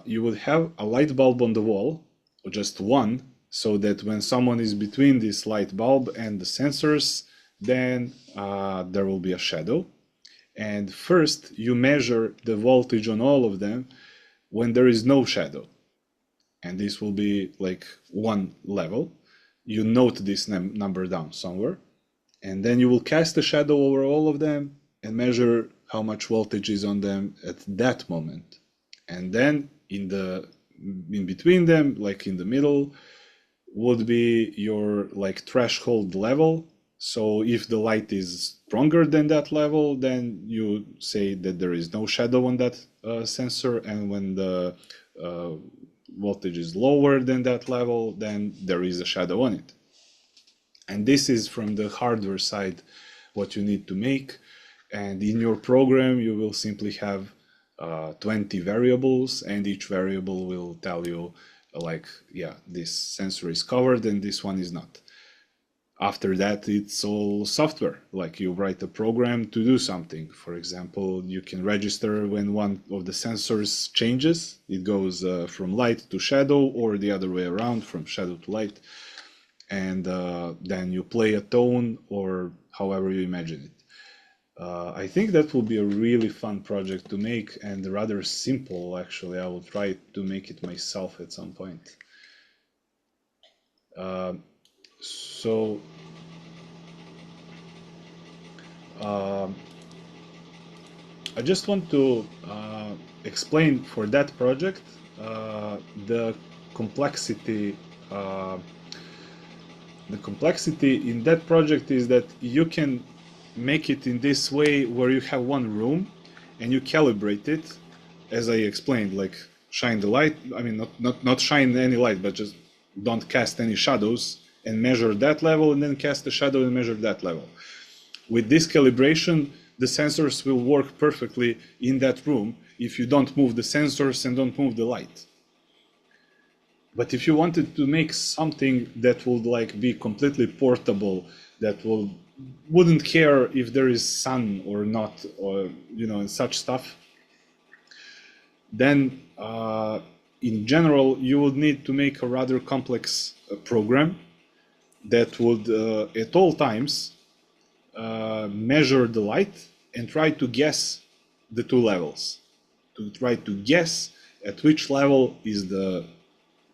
you would have a light bulb on the wall, or just one, so that when someone is between this light bulb and the sensors, then there will be a shadow. And first you measure the voltage on all of them when there is no shadow. And this will be like one level. You note this number down somewhere. And then you will cast a shadow over all of them and measure how much voltage is on them at that moment. And then in between them, like in the middle, would be your like threshold level. So if the light is stronger than that level, then you say that there is no shadow on that sensor. And when the voltage is lower than that level, then there is a shadow on it. And this is from the hardware side what you need to make. And in your program, you will simply have 20 variables, and each variable will tell you like, yeah, this sensor is covered and this one is not. After that, it's all software. Like you write a program to do something. For example, you can register when one of the sensors changes. It goes from light to shadow, or the other way around, from shadow to light. And then you play a tone, or however you imagine it. I think that will be a really fun project to make, and rather simple, actually. I will try to make it myself at some point. So I just want to explain for that project the complexity. The complexity in that project is that you can make it in this way, where you have one room and you calibrate it, as I explained, like shine the light. I mean, not shine any light, but just don't cast any shadows, and measure that level, and then cast a shadow and measure that level. With this calibration, the sensors will work perfectly in that room if you don't move the sensors and don't move the light. But if you wanted to make something that would like be completely portable, that wouldn't care if there is sun or not, or and such stuff, then in general you would need to make a rather complex program that would at all times measure the light and try to guess the two levels, to try to guess at which level is the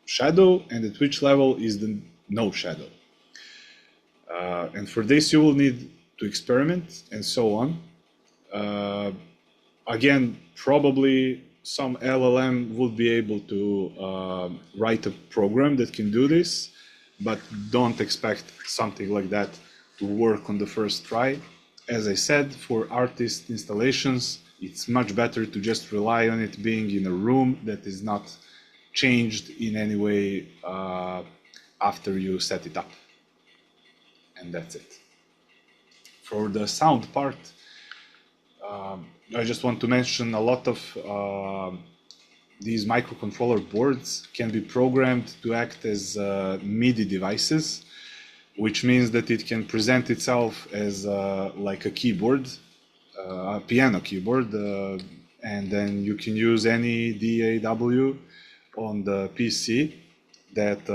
shadow and at which level is the no shadow. And for this you will need to experiment and so on. Again, probably some LLM would be able to write a program that can do this, but don't expect something like that to work on the first try. As I said, for artist installations, it's much better to just rely on it being in a room that is not changed in any way after you set it up. And that's it. For the sound part, I just want to mention a lot of these microcontroller boards can be programmed to act as MIDI devices, which means that it can present itself as like a keyboard, a piano keyboard, and then you can use any DAW on the PC that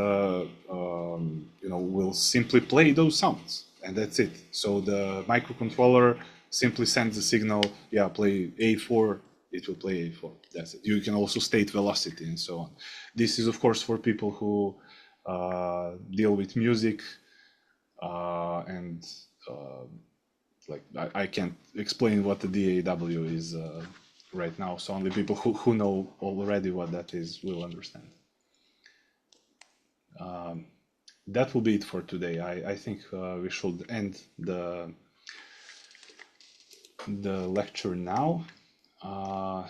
will simply play those sounds, and that's it. So the microcontroller simply sends a signal, yeah, play A4, it will play A4. That's it. You can also state velocity and so on. This is, of course, for people who deal with music, and like I can't explain what the DAW is right now, so only people who know already what that is will understand. That will be it for today. I think we should end the lecture now. I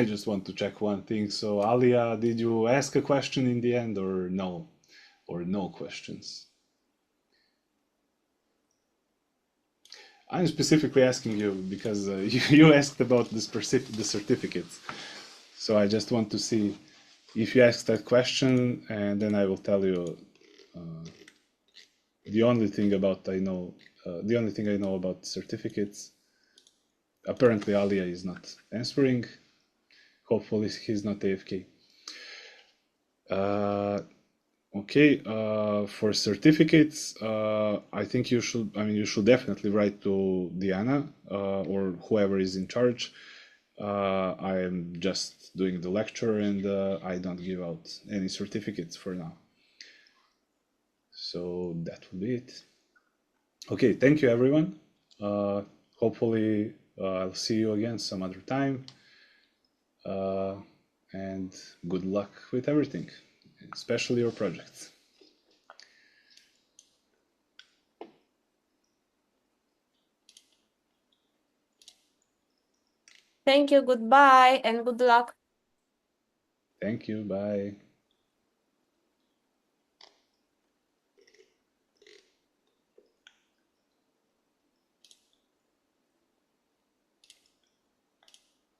just want to check one thing. So Alia, did you ask a question in the end, or no? Or no questions? I'm specifically asking you because you asked about the certificates. So I just want to see if you asked that question, and then I will tell you the only thing I know about certificates. Apparently Alia is not answering. Hopefully he's not AFK. Okay, for certificates, I think you should definitely write to Diana or whoever is in charge. I am just doing the lecture, and I don't give out any certificates for now. So that will be it. Okay, thank you everyone. Hopefully I'll see you again some other time. And good luck with everything, especially your projects. Thank you, goodbye, and good luck. Thank you, bye.